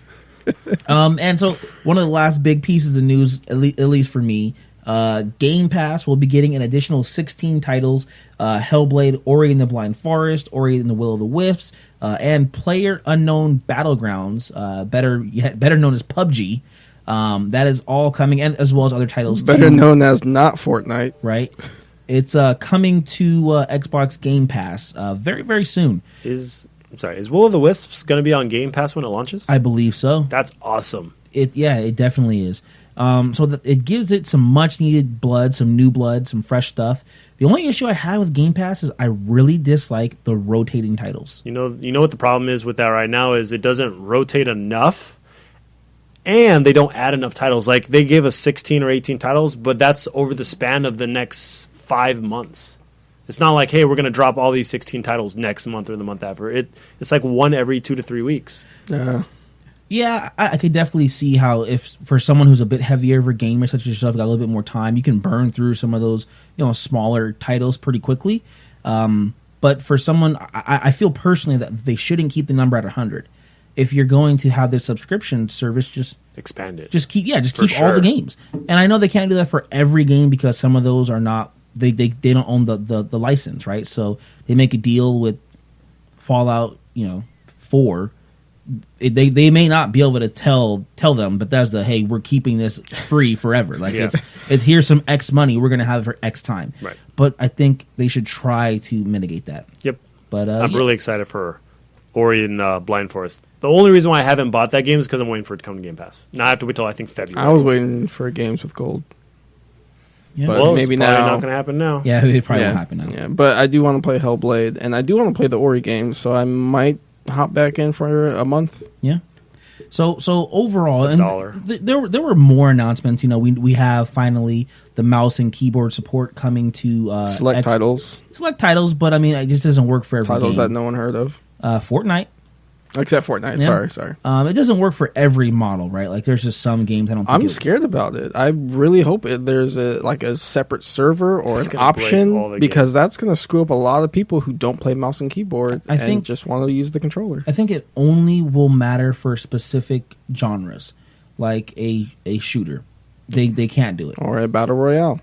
Speaker 1: And so one of the last big pieces of news, at least for me, Game Pass will be getting an additional 16 titles: Hellblade, Ori and the Blind Forest, Ori and the Will of the Wisps, and Player Unknown Battlegrounds, better known as PUBG. That is all coming, and as well as other titles.
Speaker 3: Better known as not Fortnite,
Speaker 1: right? It's coming to Xbox Game Pass very, very soon.
Speaker 2: Is Will of the Wisps going to be on Game Pass when it launches?
Speaker 1: I believe so.
Speaker 2: That's awesome.
Speaker 1: It definitely is. So it gives it some much needed blood, some new blood, some fresh stuff. The only issue I have with Game Pass is I really dislike the rotating titles.
Speaker 2: You know what the problem is with that right now is it doesn't rotate enough. And they don't add enough titles. Like, they give us 16 or 18 titles, but that's over the span of the next 5 months. It's not like, hey, we're going to drop all these 16 titles next month or the month after. It's like one every 2 to 3 weeks.
Speaker 1: Yeah, I could definitely see how if for someone who's a bit heavier of a gamer such as yourself, got a little bit more time, you can burn through some of those smaller titles pretty quickly. But for someone, I feel personally that they shouldn't keep the number at 100. If you're going to have this subscription service, just
Speaker 2: expand it.
Speaker 1: Just keep all the games. And I know they can't do that for every game because some of those are not they don't own the license, right? So they make a deal with Fallout, 4. They may not be able to tell them, but that's hey, we're keeping this free forever. Like it's here's some X money, we're gonna have it for X time.
Speaker 2: Right.
Speaker 1: But I think they should try to mitigate that.
Speaker 2: Yep.
Speaker 1: But
Speaker 2: I'm really excited for Ori and Blind Forest. The only reason why I haven't bought that game is because I'm waiting for it to come to Game Pass. Now I have to wait till I think February.
Speaker 3: I was waiting for games with gold.
Speaker 1: Yeah.
Speaker 3: But
Speaker 2: well,
Speaker 3: maybe
Speaker 2: it's probably
Speaker 3: now
Speaker 2: not going to happen now.
Speaker 1: Yeah, it probably won't happen now.
Speaker 3: Yeah, but I do want to play Hellblade, and I do want to play the Ori games, so I might hop back in for a month.
Speaker 1: Yeah. So overall,
Speaker 2: It's
Speaker 1: and there were more announcements. We have finally the mouse and keyboard support coming to
Speaker 3: select titles.
Speaker 1: Select titles, but I mean, it just doesn't work for every
Speaker 3: titles
Speaker 1: game.
Speaker 3: that no one heard of.
Speaker 1: Fortnite.
Speaker 3: Except Fortnite.
Speaker 1: Yeah.
Speaker 3: Sorry.
Speaker 1: It doesn't work for every model, right? Like, there's just some games I don't think
Speaker 3: I'm scared about it. I really hope there's a separate server or an option, because that's going to screw up a lot of people who don't play mouse and keyboard and just want to use the controller.
Speaker 1: I think it only will matter for specific genres, like a shooter. They can't do it.
Speaker 3: Or a battle royale.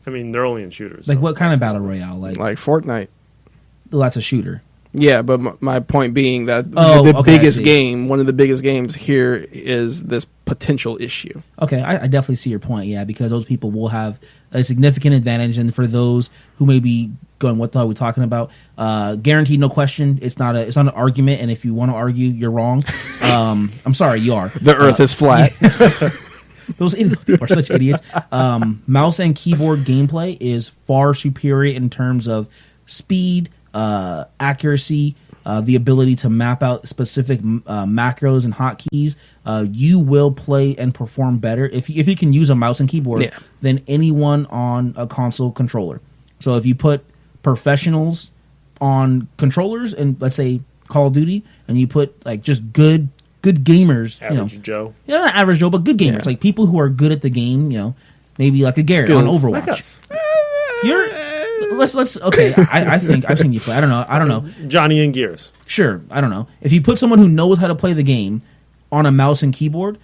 Speaker 2: I mean, they're only in shooters.
Speaker 1: Like, what kind of battle royale? Like
Speaker 3: Fortnite.
Speaker 1: Well, that's a shooter.
Speaker 3: Yeah, but my point being that biggest game, one of the biggest games here is this potential issue.
Speaker 1: Okay, I definitely see your point, yeah, because those people will have a significant advantage, and for those who may be going, what the hell are we talking about? Guaranteed, no question, it's not an argument, and if you want to argue, you're wrong. I'm sorry, you are.
Speaker 3: The earth is flat.
Speaker 1: Yeah. Those people are such idiots. Mouse and keyboard gameplay is far superior in terms of speed, accuracy, the ability to map out specific macros and hotkeys. You will play and perform better if you can use a mouse and keyboard than anyone on a console controller. So if you put professionals on controllers and let's say Call of Duty, and you put like just good gamers,
Speaker 2: average Joe,
Speaker 1: not average Joe, but good gamers, like people who are good at the game, maybe like a Garrett on Overwatch.
Speaker 2: Like us.
Speaker 1: You're let's okay. I think I've seen you play. I don't know.
Speaker 2: Johnny in Gears.
Speaker 1: Sure, I don't know. If you put someone who knows how to play the game on a mouse and keyboard,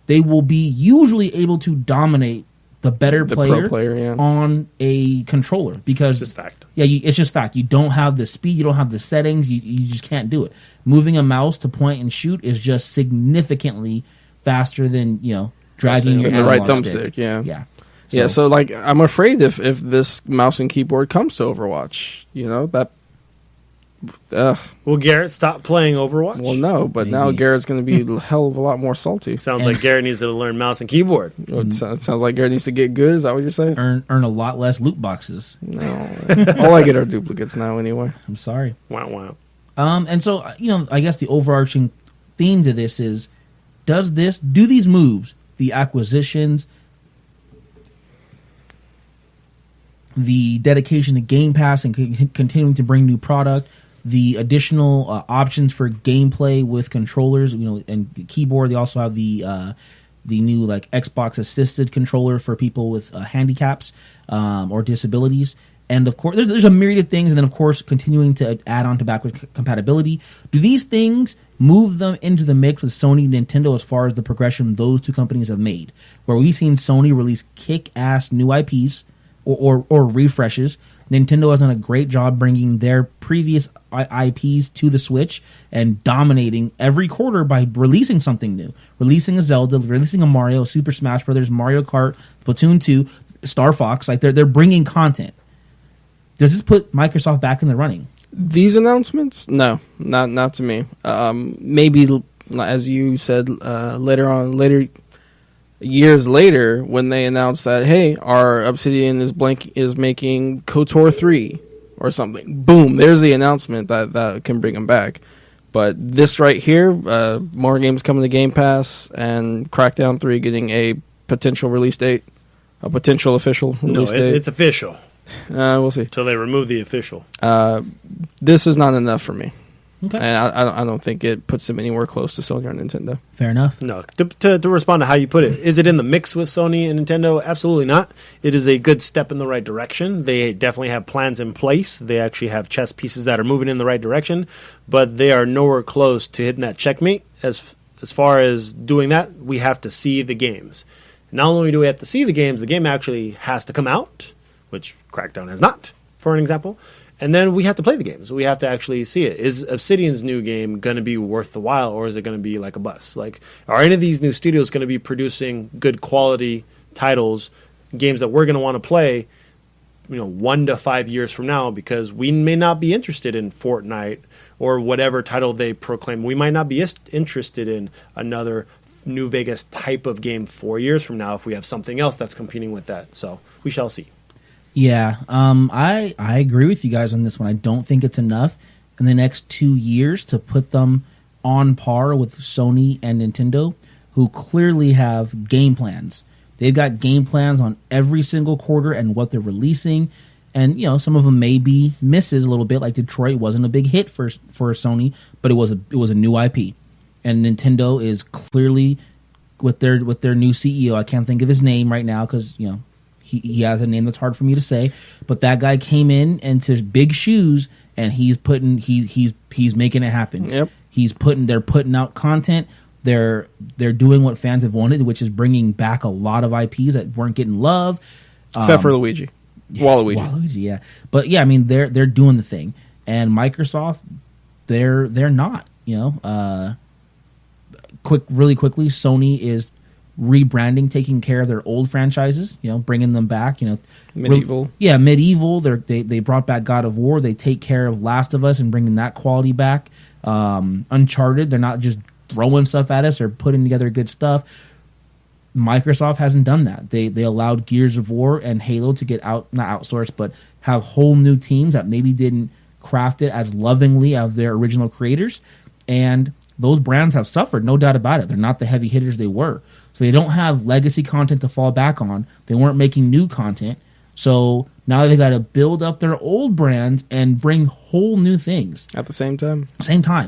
Speaker 1: they will be usually able to dominate the better player, on a controller, because
Speaker 2: it's just fact.
Speaker 1: Yeah, it's just fact. You don't have the speed, you don't have the settings, you just can't do it. Moving a mouse to point and shoot is just significantly faster than dragging your
Speaker 3: the right
Speaker 1: analog
Speaker 3: thumbstick.
Speaker 1: stick.
Speaker 3: Yeah. So like I'm afraid if this mouse and keyboard comes to Overwatch, that
Speaker 2: Will Garrett stop playing Overwatch?
Speaker 3: Well, no, but now
Speaker 1: Maybe.
Speaker 3: Garrett's going to be a hell of a lot more salty.
Speaker 2: Sounds like Garrett needs to learn mouse and keyboard.
Speaker 3: It sounds like Garrett needs to get good. Is that what you're saying?
Speaker 1: Earn a lot less loot boxes.
Speaker 3: No. All I get are duplicates now anyway.
Speaker 1: I'm sorry.
Speaker 2: Wow, wow.
Speaker 1: And so, I guess the overarching theme to this is, do these moves, the acquisitions, the dedication to Game Pass and continuing to bring new product, the additional options for gameplay with controllers, and the keyboard. They also have the new Xbox assisted controller for people with handicaps or disabilities. And of course, there's a myriad of things, and then of course, continuing to add on to backward compatibility. Do these things move them into the mix with Sony and Nintendo as far as the progression those two companies have made? Where we've seen Sony release kick-ass new IPs or refreshes. Nintendo has done a great job bringing their previous IPs to the Switch and dominating every quarter by releasing something new. Releasing a Zelda, releasing a Mario, Super Smash Brothers, Mario Kart, Splatoon 2, Star Fox. They're bringing content. Does this put Microsoft back in the running?
Speaker 3: These announcements? No, not to me. Maybe, as you said, later years later, when they announced that, hey, our Obsidian is making KOTOR 3 or something. Boom, there's the announcement that can bring them back. But this right here, more games coming to Game Pass, and Crackdown 3 getting a potential release date, a potential official release date.
Speaker 2: It's official.
Speaker 3: We'll see.
Speaker 2: Until they remove the official.
Speaker 3: This is not enough for me.
Speaker 1: Okay.
Speaker 3: And I don't think it puts them anywhere close to Sony or Nintendo.
Speaker 1: Fair enough.
Speaker 2: No, to respond to how you put it, is it in the mix with Sony and Nintendo? Absolutely not. It is a good step in the right direction. They definitely have plans in place. They actually have chess pieces that are moving in the right direction, but they are nowhere close to hitting that checkmate. As far as doing that, we have to see the games. Not only do we have to see the game actually has to come out, which Crackdown has not, for an example. And then we have to play the games. We have to actually see it. Is Obsidian's new game going to be worth the while, or is it going to be like a bust? Are any of these new studios going to be producing good quality titles, games that we're going to want to play, 1 to 5 years from now? Because we may not be interested in Fortnite or whatever title they proclaim. We might not be interested in another New Vegas type of game 4 years from now if we have something else that's competing with that. So we shall see.
Speaker 1: Yeah, I agree with you guys on this one. I don't think it's enough in the next 2 years to put them on par with Sony and Nintendo, who clearly have game plans. They've got game plans on every single quarter and what they're releasing. And, some of them may be misses a little bit, like Detroit wasn't a big hit for Sony, but it was a new IP. And Nintendo is clearly, with their new CEO, I can't think of his name right now because, he has a name that's hard for me to say, but that guy came in into big shoes, and he's making it happen.
Speaker 3: Yep.
Speaker 1: They're putting out content. They're doing what fans have wanted, which is bringing back a lot of IPs that weren't getting love,
Speaker 3: except for Luigi, Waluigi.
Speaker 1: Yeah. But yeah, I mean they're doing the thing, and Microsoft, they're not. Really quickly, Sony is rebranding, taking care of their old franchises, bringing them back.
Speaker 3: Medieval.
Speaker 1: Medieval. They brought back God of War. They take care of Last of Us and bringing that quality back. Uncharted. They're not just throwing stuff at us. They're putting together good stuff. Microsoft hasn't done that. They allowed Gears of War and Halo to get not outsourced, but have whole new teams that maybe didn't craft it as lovingly as their original creators. And those brands have suffered, no doubt about it. They're not the heavy hitters they were. So they don't have legacy content to fall back on. They weren't making new content. So now they got to build up their old brands and bring whole new things
Speaker 3: at the same time.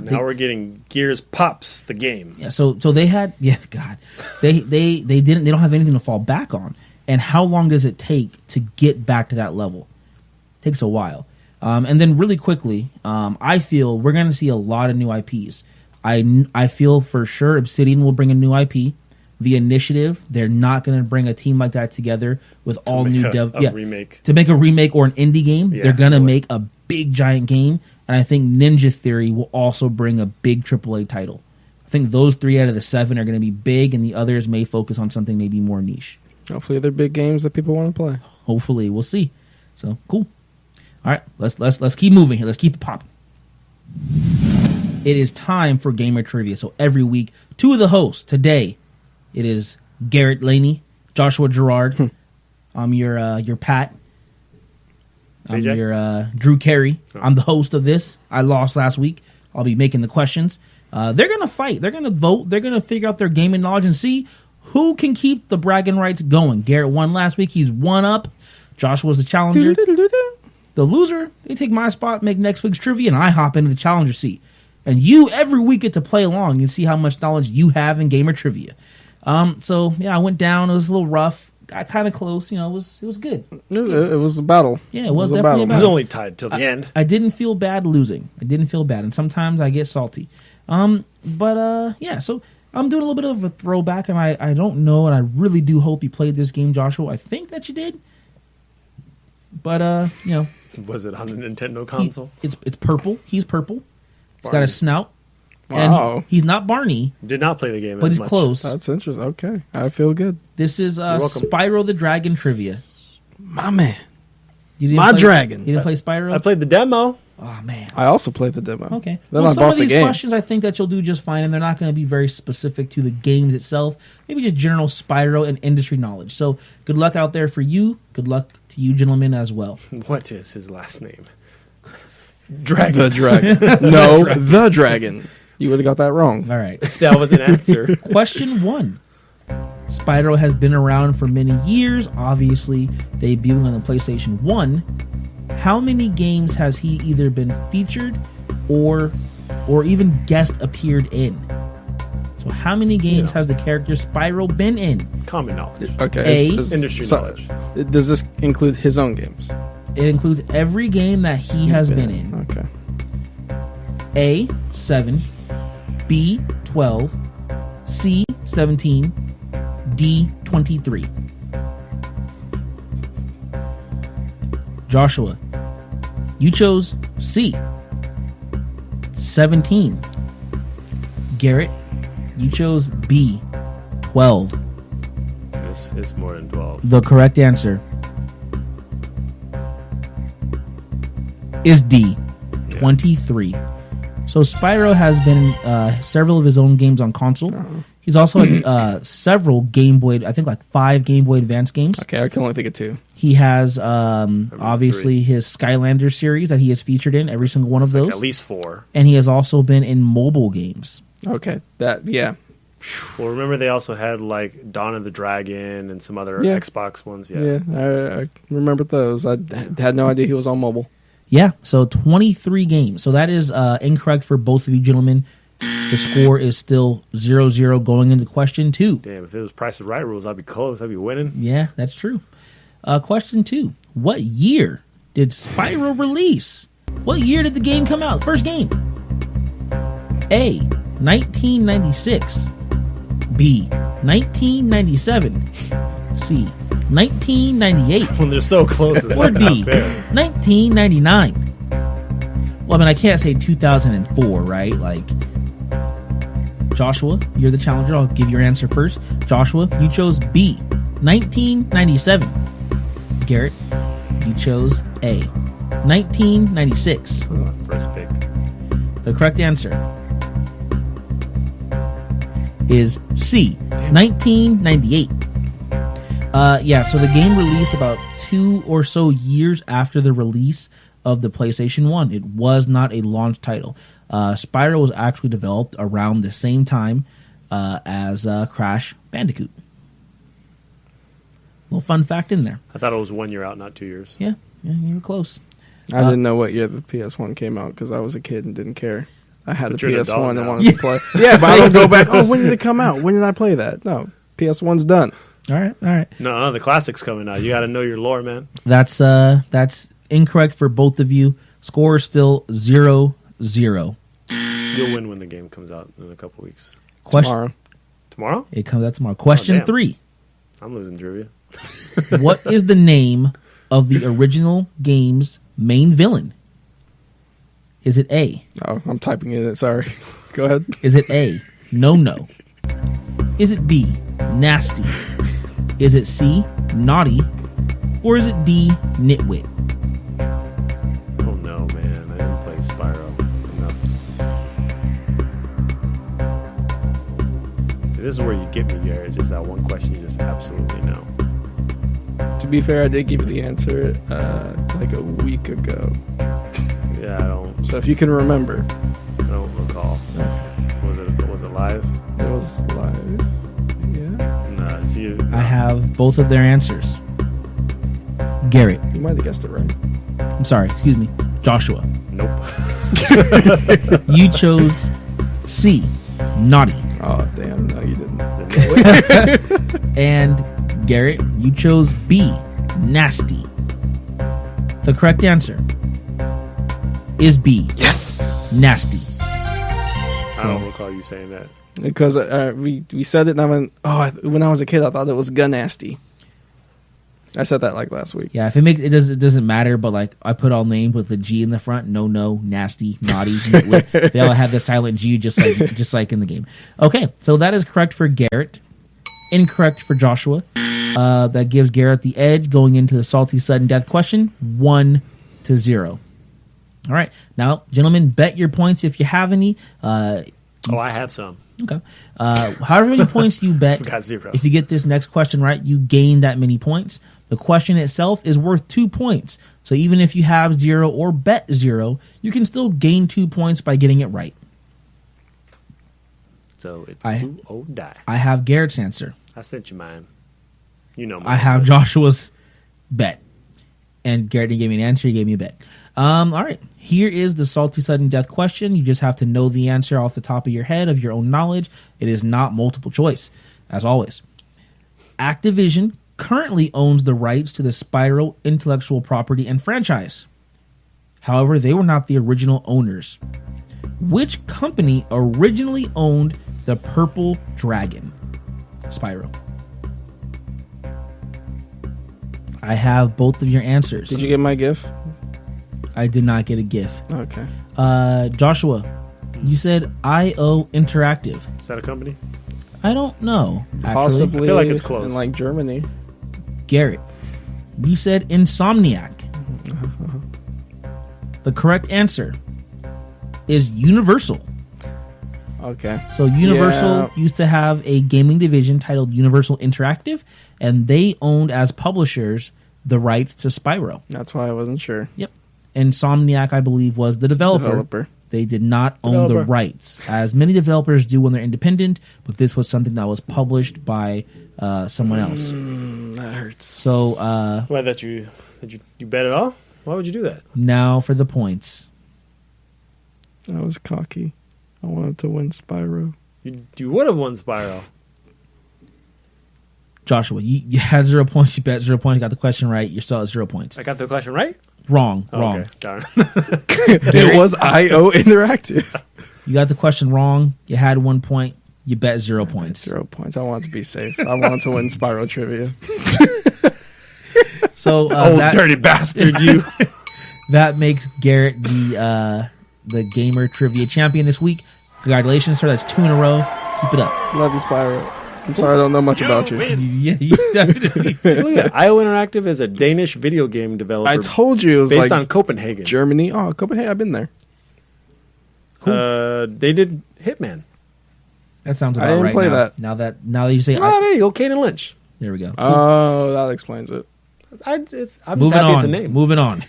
Speaker 2: Now we're getting Gears Pops, the game.
Speaker 1: Yeah. So they had, God, they don't have anything to fall back on. And how long does it take to get back to that level? It takes a while. And then really quickly, I feel we're going to see a lot of new IPs. I feel for sure Obsidian will bring a new IP. The Initiative, they're not going to bring a team like that together with all new
Speaker 2: remake.
Speaker 1: To make a remake or an indie game.
Speaker 2: Yeah,
Speaker 1: they're going to make a big giant game, and I think Ninja Theory will also bring a big AAA title. I think those 3 out of the 7 are going to be big, and the others may focus on something maybe more niche.
Speaker 3: Hopefully they're big games that people want to play.
Speaker 1: Hopefully, we'll see. So cool. All right, let's keep moving here. Let's keep it popping. It is time for Gamer Trivia. So every week, two of the hosts. Today, it is Garrett Laney, Joshua Gerard. I'm your Pat. I'm
Speaker 2: CJ?
Speaker 1: your Drew Carey. I'm the host of this. I lost last week. I'll be making the questions. They're going to fight. They're going to vote. They're going to figure out their gaming knowledge and see who can keep the bragging rights going. Garrett won last week. He's one up. Joshua's the challenger. The loser, they take my spot, make next week's trivia, and I hop into the challenger seat. And you every week get to play along and see how much knowledge you have in gamer trivia. So yeah, I went down. It was a little rough. Got kind of close. You know, it was good.
Speaker 3: It was a battle.
Speaker 1: Yeah, it was definitely a
Speaker 2: It
Speaker 1: battle.
Speaker 2: was only tied till the end.
Speaker 1: I didn't feel bad losing. I didn't feel bad, and sometimes I get salty. Yeah. So I'm doing a little bit of a throwback, and I don't know, and I really do hope you played this game, Joshua. I think that you did, but you know,
Speaker 2: Was it on a Nintendo console?
Speaker 1: it's purple. He's purple. He's got
Speaker 2: Barney.
Speaker 1: a snout.
Speaker 3: Wow.
Speaker 1: And he's not Barney,
Speaker 2: Did not play the game,
Speaker 1: but
Speaker 2: as
Speaker 1: he's
Speaker 2: much.
Speaker 1: close.
Speaker 3: That's interesting. Okay, I feel good.
Speaker 1: This is
Speaker 2: welcome.
Speaker 1: Spyro the Dragon trivia.
Speaker 3: My man.
Speaker 1: You didn't
Speaker 3: My
Speaker 1: play-
Speaker 3: dragon.
Speaker 1: You didn't play Spyro?
Speaker 2: I played the demo.
Speaker 1: Oh man.
Speaker 3: I also played the demo.
Speaker 1: Okay.
Speaker 3: Then
Speaker 1: Well,
Speaker 3: I
Speaker 1: some
Speaker 3: bought
Speaker 1: of
Speaker 3: the
Speaker 1: these
Speaker 3: game.
Speaker 1: questions I think that you'll do just fine, and they're not going to be very specific to the games itself. Maybe just general Spyro and industry knowledge. So good luck out there for you. Good luck to you, gentlemen, as well.
Speaker 2: What is his last name? Dragon.
Speaker 3: The dragon. No, the dragon. You would have got that wrong.
Speaker 1: All right.
Speaker 2: That was an answer.
Speaker 1: Question 1. Spyro has been around for many years, obviously debuting on the PlayStation 1. How many games has he either been featured or even guest appeared in? So how many games has the character Spyro been in?
Speaker 2: Common knowledge.
Speaker 3: Okay.
Speaker 2: Industry knowledge.
Speaker 3: Does this include his own games?
Speaker 1: It includes every game that he has been in.
Speaker 3: Okay.
Speaker 1: A, 7, B, 12, C, 17, D, 23. Joshua, you chose C, 17. Garrett, you chose B, 12.
Speaker 2: It's more than 12.
Speaker 1: The correct answer is D, 23. So Spyro has been in several of his own games on console. He's also had several Game Boy, I think like 5 Game Boy Advance games.
Speaker 3: Okay, I can only think of 2.
Speaker 1: He has obviously his Skylander series that he has featured in, every single one of those.
Speaker 2: At least 4.
Speaker 1: And he has also been in mobile games.
Speaker 3: Okay, yeah.
Speaker 2: Well, remember they also had like Dawn of the Dragon and some other
Speaker 3: Yeah.
Speaker 2: Xbox ones.
Speaker 3: Yeah, I remember those. I had no idea he was on mobile.
Speaker 1: Yeah, so 23 games. So that is incorrect for both of you gentlemen. The score is still 0-0 going into question 2.
Speaker 2: Damn, if it was Price is Right rules, I'd be close. I'd be winning.
Speaker 1: Yeah, that's true. Question 2. What year did Spyro release? What year did the game come out? First game. A, 1996. B, 1997. C, 1998.
Speaker 2: When they're so close, it's
Speaker 1: Or
Speaker 2: like
Speaker 1: D,
Speaker 2: not fair.
Speaker 1: 1999. Well, I mean, I can't say 2004, right? Like, Joshua, you're the challenger. I'll give your answer first. Joshua, you chose B, 1997. Garrett, you chose A, 1996.
Speaker 2: First pick.
Speaker 1: The correct answer is C, 1998. Yeah, so the game released about 2 or so years after the release of the PlayStation 1. It was not a launch title. Spyro was actually developed around the same time as Crash Bandicoot. Little fun fact in there.
Speaker 2: I thought it was 1 year out, not 2 years.
Speaker 1: Yeah, you were close.
Speaker 3: I didn't know what year the PS1 came out because I was a kid and didn't care. I had
Speaker 2: But
Speaker 3: the
Speaker 2: you're an adult
Speaker 3: PS1 and
Speaker 2: now.
Speaker 3: wanted to play. Yeah, but I don't go back. Oh, when did it come out? When did I play that? No, PS1's done.
Speaker 1: All right.
Speaker 2: No, the classic's coming out. You got to know your lore, man.
Speaker 1: That's incorrect for both of you. Score is still 0-0.
Speaker 2: You'll win when the game comes out in a couple weeks.
Speaker 3: Tomorrow.
Speaker 2: Tomorrow?
Speaker 1: It comes out tomorrow. Question
Speaker 2: damn.
Speaker 1: 3.
Speaker 2: I'm losing trivia.
Speaker 1: What is the name of the original game's main villain? Is it A?
Speaker 3: Oh, I'm typing it in. Sorry. Go ahead.
Speaker 1: Is it A, No? Is it B, Nasty? Is it C, Naughty? Or is it D, Nitwit?
Speaker 2: Oh, no, man. I didn't play Spyro enough. This is where you get me, Garrett. Just that one question you just absolutely know.
Speaker 3: To be fair, I did give you the answer like a week ago.
Speaker 2: Yeah, I don't.
Speaker 3: So if you can remember,
Speaker 2: I don't recall.
Speaker 3: okay.
Speaker 2: Was it live?
Speaker 3: It was live. Yeah,
Speaker 2: Nah, it's you.
Speaker 1: I have both of their answers. Garrett.
Speaker 3: you might have guessed it right.
Speaker 1: I'm sorry. Excuse me. Joshua.
Speaker 2: Nope.
Speaker 1: You chose C. Naughty.
Speaker 3: Oh damn! No, you didn't.
Speaker 1: And Garrett, you chose B. Nasty. The correct answer is B.
Speaker 3: Yes.
Speaker 1: Nasty.
Speaker 2: I don't recall you saying that.
Speaker 3: Because we said it, and I went, when I was a kid, I thought it was Gunasty. I said that like last week.
Speaker 1: Yeah, if it doesn't matter, but like I put all names with the G in the front. No, nasty, naughty. They all have the silent G, just like in the game. Okay, so that is correct for Garrett. Incorrect for Joshua. That gives Garrett the edge going into the salty sudden death question, 1-0. All right, now gentlemen, bet your points if you have any.
Speaker 2: I have some.
Speaker 1: Okay. However many points you bet,
Speaker 2: Got 0.
Speaker 1: if you get this next question right, you gain that many points. The question itself is worth 2 points. So even if you have 0 or bet 0, you can still gain 2 points by getting it right.
Speaker 2: So it's
Speaker 1: I-
Speaker 2: do or die.
Speaker 1: I have Garrett's answer.
Speaker 2: I sent you mine. You know mine.
Speaker 1: I have Joshua's bet. And Garrett didn't give me an answer, he gave me a bet. All right. Here is the salty sudden death question. You just have to know the answer off the top of your head of your own knowledge. It is not multiple choice, as always. Activision currently owns the rights to the Spyro intellectual property and franchise. However, they were not the original owners. Which company originally owned the Purple Dragon? Spyro. I have both of your answers.
Speaker 3: Did you get my GIF?
Speaker 1: I did not get a GIF.
Speaker 3: Okay.
Speaker 1: Joshua, you said IO Interactive.
Speaker 2: Is that a company?
Speaker 1: I don't know. Actually.
Speaker 3: Possibly.
Speaker 2: I feel like it's close.
Speaker 3: In like Germany.
Speaker 1: Garrett, you said Insomniac. The correct answer is Universal.
Speaker 3: Okay.
Speaker 1: So Universal
Speaker 3: Yeah.
Speaker 1: used to have a gaming division titled Universal Interactive, and they owned as publishers the rights to Spyro.
Speaker 3: That's why I wasn't sure.
Speaker 1: Yep. Insomniac, I believe, was the developer. They did not own the rights, as many developers do when they're independent, but this was something that was published by someone else.
Speaker 3: That hurts.
Speaker 1: So
Speaker 2: Why that you bet it all? Why would you do that?
Speaker 1: now for the points.
Speaker 3: I was cocky. I wanted to win Spyro.
Speaker 2: You would have won Spyro.
Speaker 1: Joshua, you had 0 points. You bet 0 points. You got the question right. You're still at 0 points.
Speaker 2: I got the question right?
Speaker 1: Wrong.
Speaker 2: Oh,
Speaker 1: Wrong.
Speaker 2: Okay. Darn.
Speaker 3: It was IO Interactive.
Speaker 1: You got the question wrong. You had 1 point. You bet 0 points.
Speaker 3: 0 points. I wanted to be safe. I wanted to win Spyro trivia.
Speaker 1: So
Speaker 2: Dirty bastard, you.
Speaker 1: that makes Garrett the gamer trivia champion this week. Congratulations, sir. That's 2 in a row. Keep it up.
Speaker 3: Love you, Spyro. I'm sorry I don't know much about you.
Speaker 1: Yeah, you definitely do.
Speaker 2: Look at that. IO Interactive is a Danish video game developer.
Speaker 3: I told you it was
Speaker 2: based
Speaker 3: like
Speaker 2: on Copenhagen.
Speaker 3: Germany. Oh, Copenhagen. I've been there.
Speaker 2: They did Hitman.
Speaker 1: That sounds about
Speaker 3: I didn't
Speaker 1: right.
Speaker 3: play
Speaker 1: now.
Speaker 3: that.
Speaker 1: Now that you say,
Speaker 2: Oh, there you go. Kane and Lynch.
Speaker 1: there we go.
Speaker 3: Oh, that explains it.
Speaker 2: I'm just
Speaker 1: Moving
Speaker 2: happy
Speaker 1: on.
Speaker 2: it's a name.
Speaker 1: Moving on.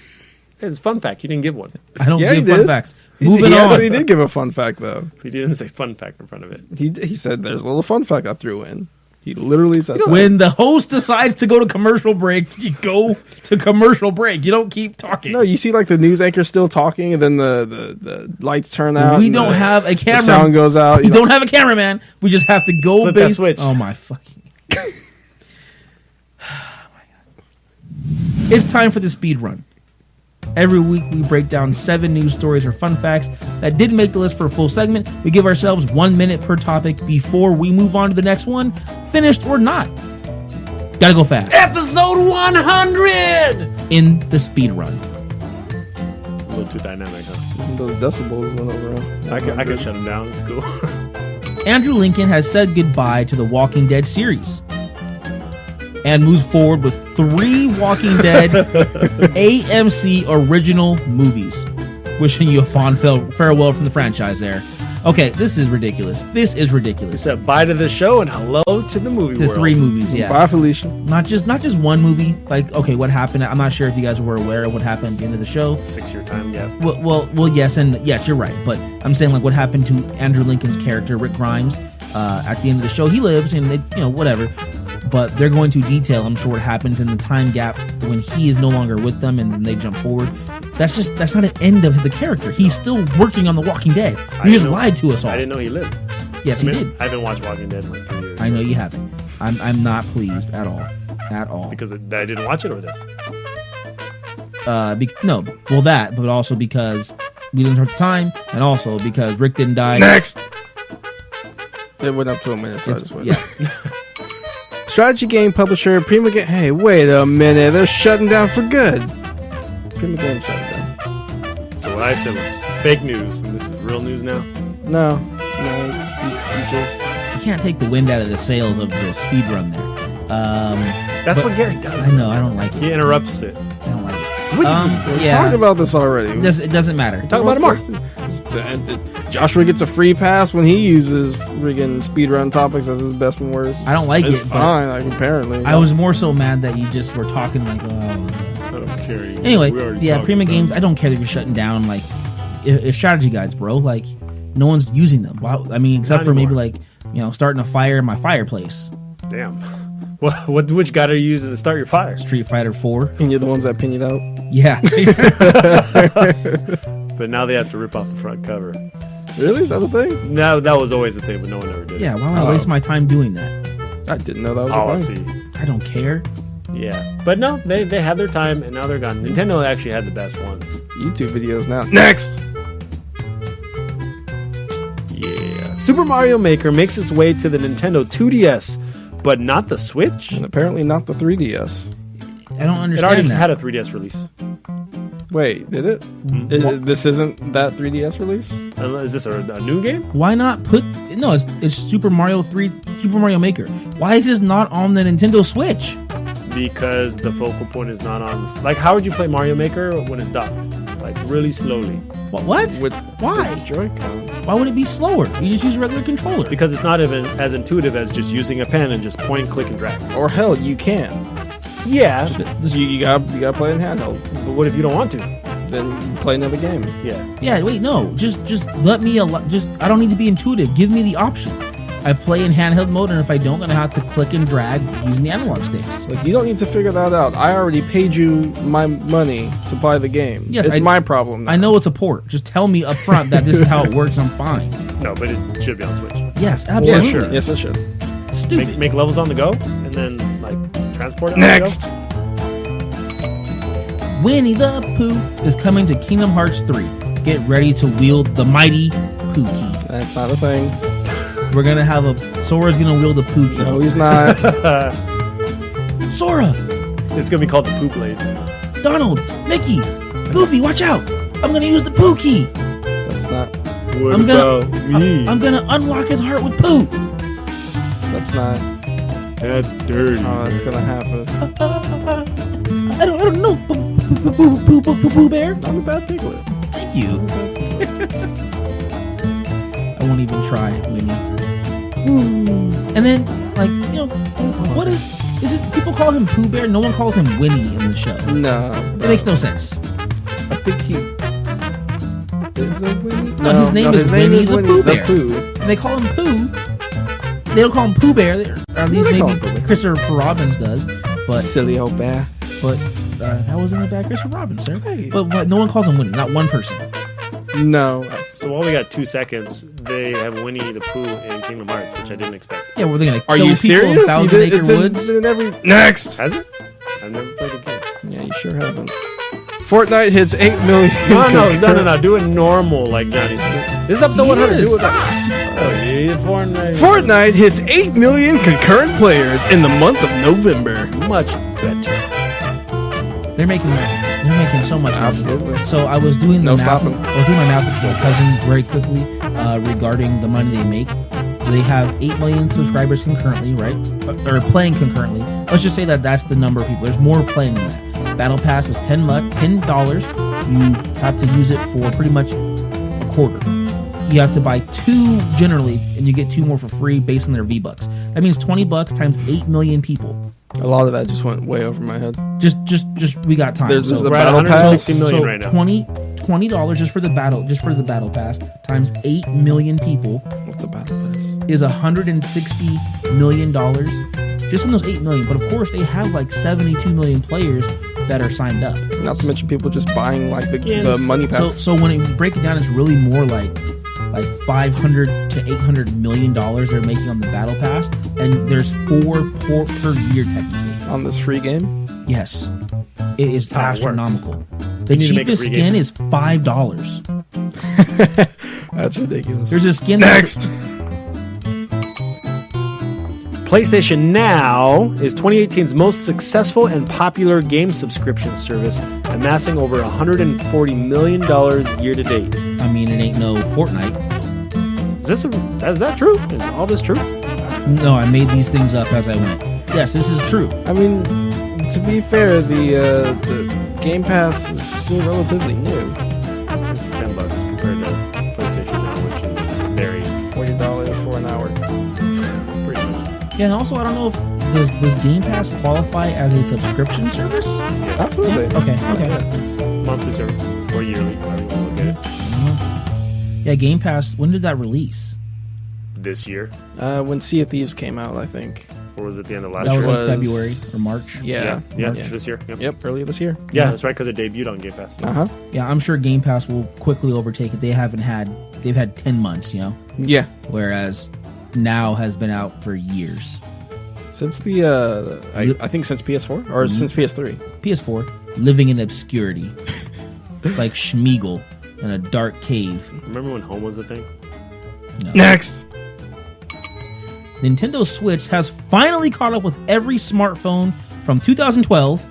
Speaker 2: It's a fun fact. You didn't give one.
Speaker 1: I don't
Speaker 3: Yeah,
Speaker 1: give
Speaker 3: he
Speaker 1: fun
Speaker 3: did.
Speaker 1: facts. Moving
Speaker 3: Yeah,
Speaker 1: on.
Speaker 3: but he did give a fun fact though.
Speaker 2: He didn't say fun fact in front of it.
Speaker 3: He said there's a little fun fact I threw in. He literally said that.
Speaker 1: When the host decides to go to commercial break, you go to commercial break. You don't keep talking.
Speaker 3: No, you see like the news anchor still talking, and then the lights turn out.
Speaker 1: We
Speaker 3: and
Speaker 1: don't have a
Speaker 3: the
Speaker 1: camera.
Speaker 3: sound goes out.
Speaker 1: We don't have a cameraman. We just have to go
Speaker 2: Flip that
Speaker 1: based.
Speaker 2: switch.
Speaker 1: Oh my fucking! It's time for the speed run. Every week we break down 7 news stories or fun facts that didn't make the list for a full segment. We give ourselves 1 minute per topic before we move on to the next one, finished or not. Gotta go fast.
Speaker 2: Episode 100!
Speaker 1: In the speed run.
Speaker 2: A little too dynamic, huh?
Speaker 3: Those decibels went over.
Speaker 2: I could shut him down. It's cool.
Speaker 1: Andrew Lincoln has said goodbye to the Walking Dead series and moves forward with 3 Walking Dead AMC original movies. Wishing you a fond farewell from the franchise there. Okay, this is ridiculous. This is
Speaker 2: We
Speaker 1: ridiculous.
Speaker 2: said bye to the show and hello to the movie
Speaker 1: The
Speaker 2: world.
Speaker 1: 3 movies, yeah.
Speaker 3: Bye, Felicia.
Speaker 1: Not just one movie. Like, okay, what happened? I'm not sure if you guys were aware of what happened at the end of the show.
Speaker 2: 6-year time, yeah.
Speaker 1: Well, yes, and yes, you're right. But I'm saying like what happened to Andrew Lincoln's character, Rick Grimes, at the end of the show. He lives, and they, whatever. But they're going to detail, I'm sure, what happened in the time gap when he is no longer with them, and then they jump forward. That's not an end of the character. He's still working on The Walking Dead. He just lied to us all.
Speaker 2: I didn't know he lived.
Speaker 1: Yes, he did.
Speaker 2: I haven't watched Walking Dead in like 3 years.
Speaker 1: I know you haven't. I'm not pleased at all. At all.
Speaker 2: Because I didn't watch it or this?
Speaker 1: No. Well, that, but also because we didn't have time, and also because Rick didn't die.
Speaker 3: Next. It went up to a minute, so I just went.
Speaker 1: Yeah.
Speaker 3: Strategy game publisher Prima Game. Hey, wait a minute. They're shutting down for good. Prima Game shutting down.
Speaker 2: So what I said was fake news, and this is real news now?
Speaker 3: No. You just.
Speaker 1: You can't take the wind out of the sails of the speed run there.
Speaker 2: That's
Speaker 1: but-
Speaker 2: what Gary does.
Speaker 1: I know. I don't like it.
Speaker 2: He interrupts it.
Speaker 1: I don't like it.
Speaker 3: We
Speaker 1: Yeah.
Speaker 3: talked about this already.
Speaker 1: It doesn't matter.
Speaker 2: Talk about it more.
Speaker 3: Joshua gets a free pass when he uses friggin' speedrun topics as his best and worst.
Speaker 1: I don't like
Speaker 3: It's
Speaker 1: it. but
Speaker 3: fine, like, apparently.
Speaker 1: I was more so mad that you just were talking like, oh.
Speaker 2: I don't care.
Speaker 1: Anyway,
Speaker 2: We already
Speaker 1: yeah,
Speaker 2: talked
Speaker 1: Prima
Speaker 2: about
Speaker 1: Games. I don't care that you're shutting down like it's strategy guides, bro. Like no one's using them. Wow. I mean, except
Speaker 2: Not
Speaker 1: for maybe
Speaker 2: anymore.
Speaker 1: like starting a fire in my fireplace.
Speaker 2: it. Damn. Which guide are you using to start your fire?
Speaker 1: Street Fighter 4.
Speaker 3: And you're the ones that pin it out.
Speaker 1: Yeah.
Speaker 2: But now they have to rip off the front cover.
Speaker 3: Really? Is that a thing?
Speaker 2: No, that was always a thing, but no one ever did.
Speaker 1: Yeah. Why would I waste my time doing that?
Speaker 3: I didn't know that was
Speaker 2: Oh,
Speaker 3: a
Speaker 2: I
Speaker 3: thing.
Speaker 2: see.
Speaker 1: I don't care.
Speaker 2: Yeah, but no, they had their time and now they're gone. Nintendo actually had the best ones.
Speaker 3: YouTube videos now. Next!
Speaker 2: Yeah, Super Mario Maker makes its way to the Nintendo 2DS, but not the Switch.
Speaker 3: And apparently not the 3DS.
Speaker 1: I don't
Speaker 2: It
Speaker 1: understand
Speaker 2: already
Speaker 1: that.
Speaker 2: had a 3DS release.
Speaker 3: Wait, did it? This isn't that 3DS release?
Speaker 2: Is this a new game?
Speaker 1: Why not put? No, it's Super Mario Maker. Why is this not on the Nintendo Switch?
Speaker 2: Because the focal point is not on this. Like, how would you play Mario Maker when it's docked? Like, really slowly.
Speaker 1: What?
Speaker 3: With
Speaker 1: Why?
Speaker 3: the Joy-Con.
Speaker 1: Why would it be slower? You just use a regular controller.
Speaker 2: Because it's not even as intuitive as just using a pen and just point, click, and drag.
Speaker 3: Or hell, you can.
Speaker 2: Yeah,
Speaker 3: You gotta play it in handheld.
Speaker 2: but what if you don't want to?
Speaker 3: Then you play another game.
Speaker 2: Yeah.
Speaker 1: Yeah, wait, no. Just let me. I don't need to be intuitive. Give me the option. I play in handheld mode, and if I don't, then I have to click and drag using the analog sticks.
Speaker 3: Like, you don't need to figure that out. I already paid you my money to buy the game.
Speaker 1: Yeah,
Speaker 3: it's my problem now.
Speaker 1: I know it's a port. Just tell me up front that this is how it works. I'm fine.
Speaker 2: No, but it should be on Switch.
Speaker 1: Yes,
Speaker 3: Yeah,
Speaker 1: absolutely.
Speaker 2: sure.
Speaker 3: Yes, it should.
Speaker 1: Stupid.
Speaker 2: Make levels on the go, and then like transport it.
Speaker 3: Next!
Speaker 2: On
Speaker 1: Winnie the Pooh is coming to Kingdom Hearts 3. Get ready to wield the mighty Pooh key.
Speaker 3: That's not a thing.
Speaker 1: We're gonna have Sora's gonna wield the Pooh key.
Speaker 3: No, he's not.
Speaker 1: Sora,
Speaker 2: the go. It's gonna be called the Poo Blade.
Speaker 1: Donald, Mickey, Goofy, watch out! I'm gonna use the Pooh key.
Speaker 3: That's not.
Speaker 2: What
Speaker 1: I'm gonna-
Speaker 2: about me?
Speaker 1: I'm gonna unlock his heart with Pooh.
Speaker 3: That's not.
Speaker 2: That's dirty.
Speaker 3: Oh, it's gonna happen.
Speaker 1: I don't know. Pooh Bear.
Speaker 3: I'm a bad piglet.
Speaker 1: Thank you. I won't even try it, Winnie. And then, like, what is this? People call him Pooh Bear. No one calls him Winnie in the show.
Speaker 3: No.
Speaker 1: It makes no sense.
Speaker 3: I think he. Is it Winnie?
Speaker 1: No, his name is Winnie the Pooh Bear.
Speaker 3: Pooh.
Speaker 1: And they call him Pooh. They don't call him Pooh Bear. Or at least
Speaker 3: they call him
Speaker 1: maybe
Speaker 3: Pooh Bear.
Speaker 1: Christopher Robbins does. But
Speaker 3: Silly old bear.
Speaker 1: that wasn't a bad Christopher Robbins, sir.
Speaker 3: Hey.
Speaker 1: But no one calls him Winnie. Not one person.
Speaker 3: No.
Speaker 2: So while we got 2 seconds, they have Winnie the Pooh in Kingdom Hearts, which I didn't expect.
Speaker 1: Yeah, were they gonna
Speaker 3: Are
Speaker 1: kill
Speaker 3: you
Speaker 1: people
Speaker 3: serious?
Speaker 1: in Thousand Acre
Speaker 3: It's
Speaker 1: Woods?
Speaker 3: in every. Next!
Speaker 2: Has it? I've never played the game.
Speaker 3: Yeah, you sure haven't. Fortnite hits 8 million.
Speaker 2: No. Do it normal like Johnny said. This is episode 100. Do it. Fortnite.
Speaker 3: Fortnite hits 8 million concurrent players in the month of November.
Speaker 2: Much better.
Speaker 1: They're making money. They're making so much money.
Speaker 3: Absolutely.
Speaker 1: So I was doing the
Speaker 3: No
Speaker 1: math.
Speaker 3: stopping.
Speaker 1: I was doing my math with my cousin very quickly regarding the money they make. They have 8 million subscribers concurrently, right? Or playing concurrently. Let's just say that that's the number of people. There's more playing than that. Battle Pass is $10. You have to use it for pretty much a quarter. you have to buy 2 generally, and you get 2 more for free based on their V-Bucks. That means $20 times 8 million people.
Speaker 3: A lot of that just went way over my head.
Speaker 1: Just we got time.
Speaker 3: There's a
Speaker 2: we're at
Speaker 3: battle pass.
Speaker 2: 160 million right now.
Speaker 1: $20 just for the battle pass times 8 million people
Speaker 3: What's a battle pass?
Speaker 1: is $160 million just from those 8 million. But of course, they have like 72 million players that are signed up.
Speaker 3: Not to mention people just buying like the
Speaker 2: Skins.
Speaker 3: money pass.
Speaker 1: So when you break it down, it's really more like 500 to 800 million dollars they're making on the battle pass, and there's 4 per year technically.
Speaker 3: On this free game?
Speaker 1: Yes, it is
Speaker 2: how it works.
Speaker 1: astronomical. The
Speaker 2: need to make a
Speaker 1: cheapest
Speaker 2: free
Speaker 1: skin
Speaker 2: game.
Speaker 1: is $5.
Speaker 3: That's ridiculous.
Speaker 1: There's a skin
Speaker 3: Next!
Speaker 2: PlayStation Now is 2018's most successful and popular game subscription service, amassing over $140 million year to date.
Speaker 1: I mean, it ain't no Fortnite.
Speaker 2: Is that true? Is all this true?
Speaker 1: No, I made these things up as I went. Yes, this is true.
Speaker 3: I mean, to be fair, the Game Pass is still relatively new.
Speaker 2: It's $10 compared to PlayStation Now, which is very
Speaker 3: $40 for an hour.
Speaker 2: pretty much.
Speaker 1: Yeah, and also I don't know if does Game Pass qualify as a subscription service?
Speaker 2: Yes.
Speaker 3: Absolutely.
Speaker 1: Okay.
Speaker 2: It's a monthly service or yearly, however you want to look at it.
Speaker 1: Yeah, Game Pass. When did that release?
Speaker 2: This year,
Speaker 3: When Sea of Thieves came out, I think.
Speaker 2: or was it the end of last
Speaker 1: That was
Speaker 2: year?
Speaker 1: like February or March.
Speaker 3: Yeah.
Speaker 2: It's this year. Yep.
Speaker 3: Yep, earlier this year.
Speaker 2: Yeah, that's right, because it debuted on Game Pass.
Speaker 3: Uh-huh.
Speaker 1: Yeah, I'm sure Game Pass will quickly overtake it. They've had 10 months,
Speaker 3: Yeah.
Speaker 1: whereas Now has been out for years.
Speaker 3: Since the, I think since PS4? Or since PS3?
Speaker 1: PS4, living in obscurity, like Schmeagol in a dark cave.
Speaker 2: Remember when Home was a thing?
Speaker 1: No.
Speaker 3: Next!
Speaker 1: Nintendo Switch has finally caught up with every smartphone from 2012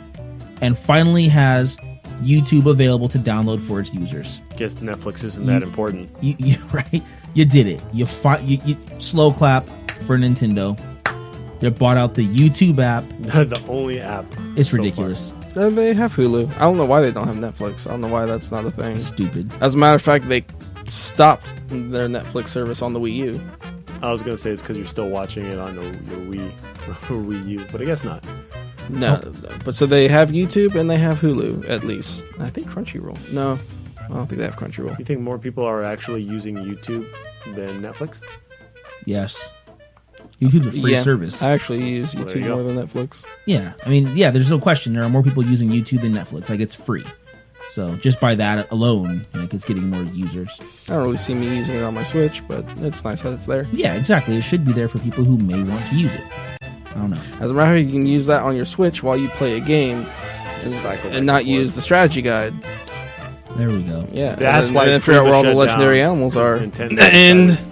Speaker 1: and finally has YouTube available to download for its users.
Speaker 2: Guess Netflix isn't that important.
Speaker 1: You right? You did it. You slow clap for Nintendo. They bought out the YouTube app.
Speaker 2: The only app.
Speaker 1: It's
Speaker 2: so
Speaker 1: ridiculous.
Speaker 3: They have Hulu. I don't know why they don't have Netflix. I don't know why that's not a thing.
Speaker 1: Stupid.
Speaker 3: As a matter of fact, they stopped their Netflix service on the Wii U.
Speaker 2: far. I was gonna say it's because you're still watching it on your Wii or Wii U, but I guess not.
Speaker 3: No, but so they have YouTube and they have Hulu at least. I think Crunchyroll. No, I don't think they have Crunchyroll.
Speaker 2: You think more people are actually using YouTube than Netflix?
Speaker 1: Yes. YouTube's a free
Speaker 3: Yeah,
Speaker 1: service.
Speaker 3: I actually use
Speaker 2: Well, there you
Speaker 3: YouTube
Speaker 2: go.
Speaker 3: more than Netflix.
Speaker 1: Yeah. I mean, yeah, there's no question. There are more people using YouTube than Netflix. Like, it's free. So just by that alone, it's getting more users.
Speaker 3: I don't really see me using it on my Switch, but it's nice that it's there.
Speaker 1: Yeah, exactly. It should be there for people who may want to use it. I don't know.
Speaker 3: As a matter of fact, you can use that on your Switch while you play a game
Speaker 2: Cycle back
Speaker 3: and not
Speaker 2: and forth.
Speaker 3: use the strategy guide.
Speaker 1: There we go.
Speaker 3: Yeah,
Speaker 2: That's
Speaker 3: and
Speaker 2: why
Speaker 3: then figure out where all the
Speaker 2: shut
Speaker 3: legendary
Speaker 2: down,
Speaker 3: animals
Speaker 2: because
Speaker 3: are.
Speaker 2: Nintendo
Speaker 3: And
Speaker 2: decided-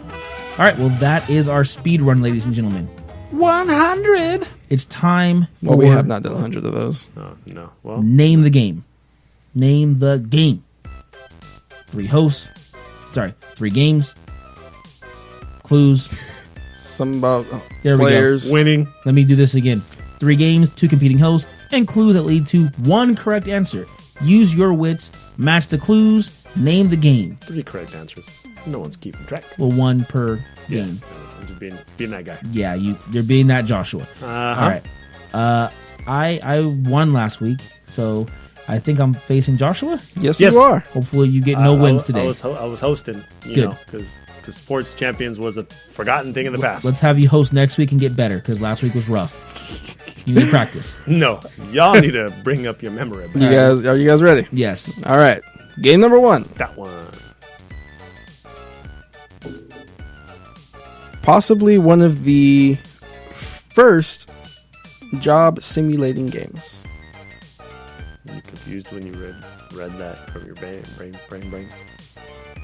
Speaker 1: All right, well, that is our speed run, ladies and gentlemen.
Speaker 3: 100.
Speaker 1: It's time for
Speaker 3: Well, we have not done 100 of those.
Speaker 2: Oh, no. Well,
Speaker 1: Name the game. Name the game. 3 games. Clues.
Speaker 3: Some about
Speaker 1: There we go.
Speaker 3: players.
Speaker 2: winning.
Speaker 1: Let me do this again. 3 games, 2 competing hosts, and clues that lead to 1 correct answer. Use your wits, match the clues, name the game.
Speaker 2: 3 correct answers. No one's keeping track.
Speaker 1: Well, 1 per game.
Speaker 2: I'm just being that guy.
Speaker 1: Yeah, you're being that Joshua.
Speaker 2: Uh-huh.
Speaker 1: All right. I won last week, so I think I'm facing Joshua.
Speaker 3: Yes,
Speaker 2: Yes.
Speaker 3: you are.
Speaker 1: Hopefully, you get no wins today.
Speaker 2: I was hosting,
Speaker 1: Good.
Speaker 2: because sports champions was a forgotten thing in the past.
Speaker 1: Let's have you host next week and get better, because last week was rough. You need practice.
Speaker 2: No, y'all need to bring up your memory. About
Speaker 3: Are you guys ready?
Speaker 1: Yes.
Speaker 3: All right. Game number 1.
Speaker 2: that one.
Speaker 3: Possibly one of the first job simulating games.
Speaker 2: You confused when you read that from your brain.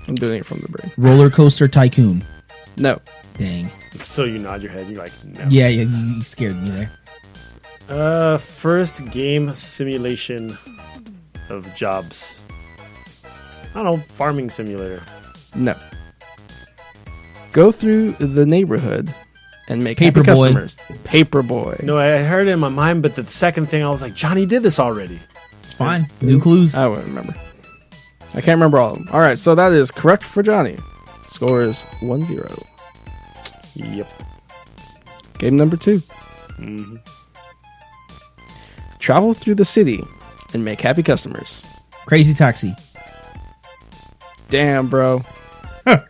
Speaker 3: I'm doing it from the brain.
Speaker 1: Roller Coaster Tycoon.
Speaker 3: No.
Speaker 1: Dang.
Speaker 2: So you nod your head. You're like, no.
Speaker 1: Yeah, you scared me there.
Speaker 2: First game simulation of jobs. I don't know, farming simulator.
Speaker 3: No. Go through the neighborhood and make
Speaker 1: Paperboy.
Speaker 3: happy customers. Paperboy.
Speaker 2: No, I heard it in my mind, but the second thing I was like, Johnny did this already.
Speaker 1: It's fine. New clues.
Speaker 3: I won't remember. I can't remember all of them. All right, so that is correct for Johnny. Score is 1-0.
Speaker 2: Yep.
Speaker 3: Game number 2. Travel through the city and make happy customers.
Speaker 1: Crazy Taxi.
Speaker 3: Damn, bro.
Speaker 2: I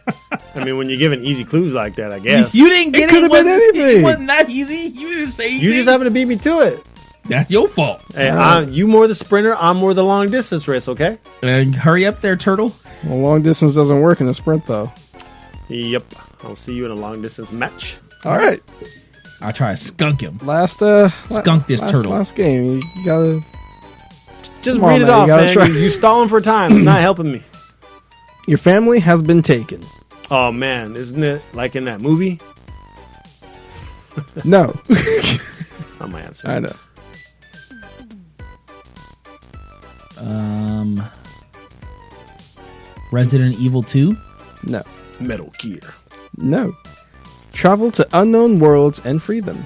Speaker 2: mean, when you're given easy clues like that, I guess.
Speaker 1: You didn't get it.
Speaker 3: Could have been anything.
Speaker 1: It wasn't that easy. You didn't say anything.
Speaker 2: You just happen to beat me to it.
Speaker 1: That's your fault.
Speaker 2: Hey, you more the sprinter, I'm more the long distance race, okay?
Speaker 1: And hurry up there, turtle.
Speaker 3: Well, long distance doesn't work in a sprint, though.
Speaker 2: Yep. I'll see you in a long distance match.
Speaker 3: All right.
Speaker 1: I'll try to skunk him.
Speaker 3: Last
Speaker 1: Skunk this turtle.
Speaker 3: Last game. You gotta
Speaker 2: Just
Speaker 3: Come on,
Speaker 2: read it
Speaker 3: man, you
Speaker 2: off,
Speaker 3: gotta
Speaker 2: man.
Speaker 3: try.
Speaker 2: You stalling for time. It's not helping me.
Speaker 3: Your family has been taken.
Speaker 2: Oh, man. Isn't it like in that movie?
Speaker 3: No.
Speaker 2: That's not my answer.
Speaker 3: I know.
Speaker 1: Resident Evil 2.
Speaker 3: No.
Speaker 2: Metal Gear.
Speaker 3: No. Travel to unknown worlds and free them.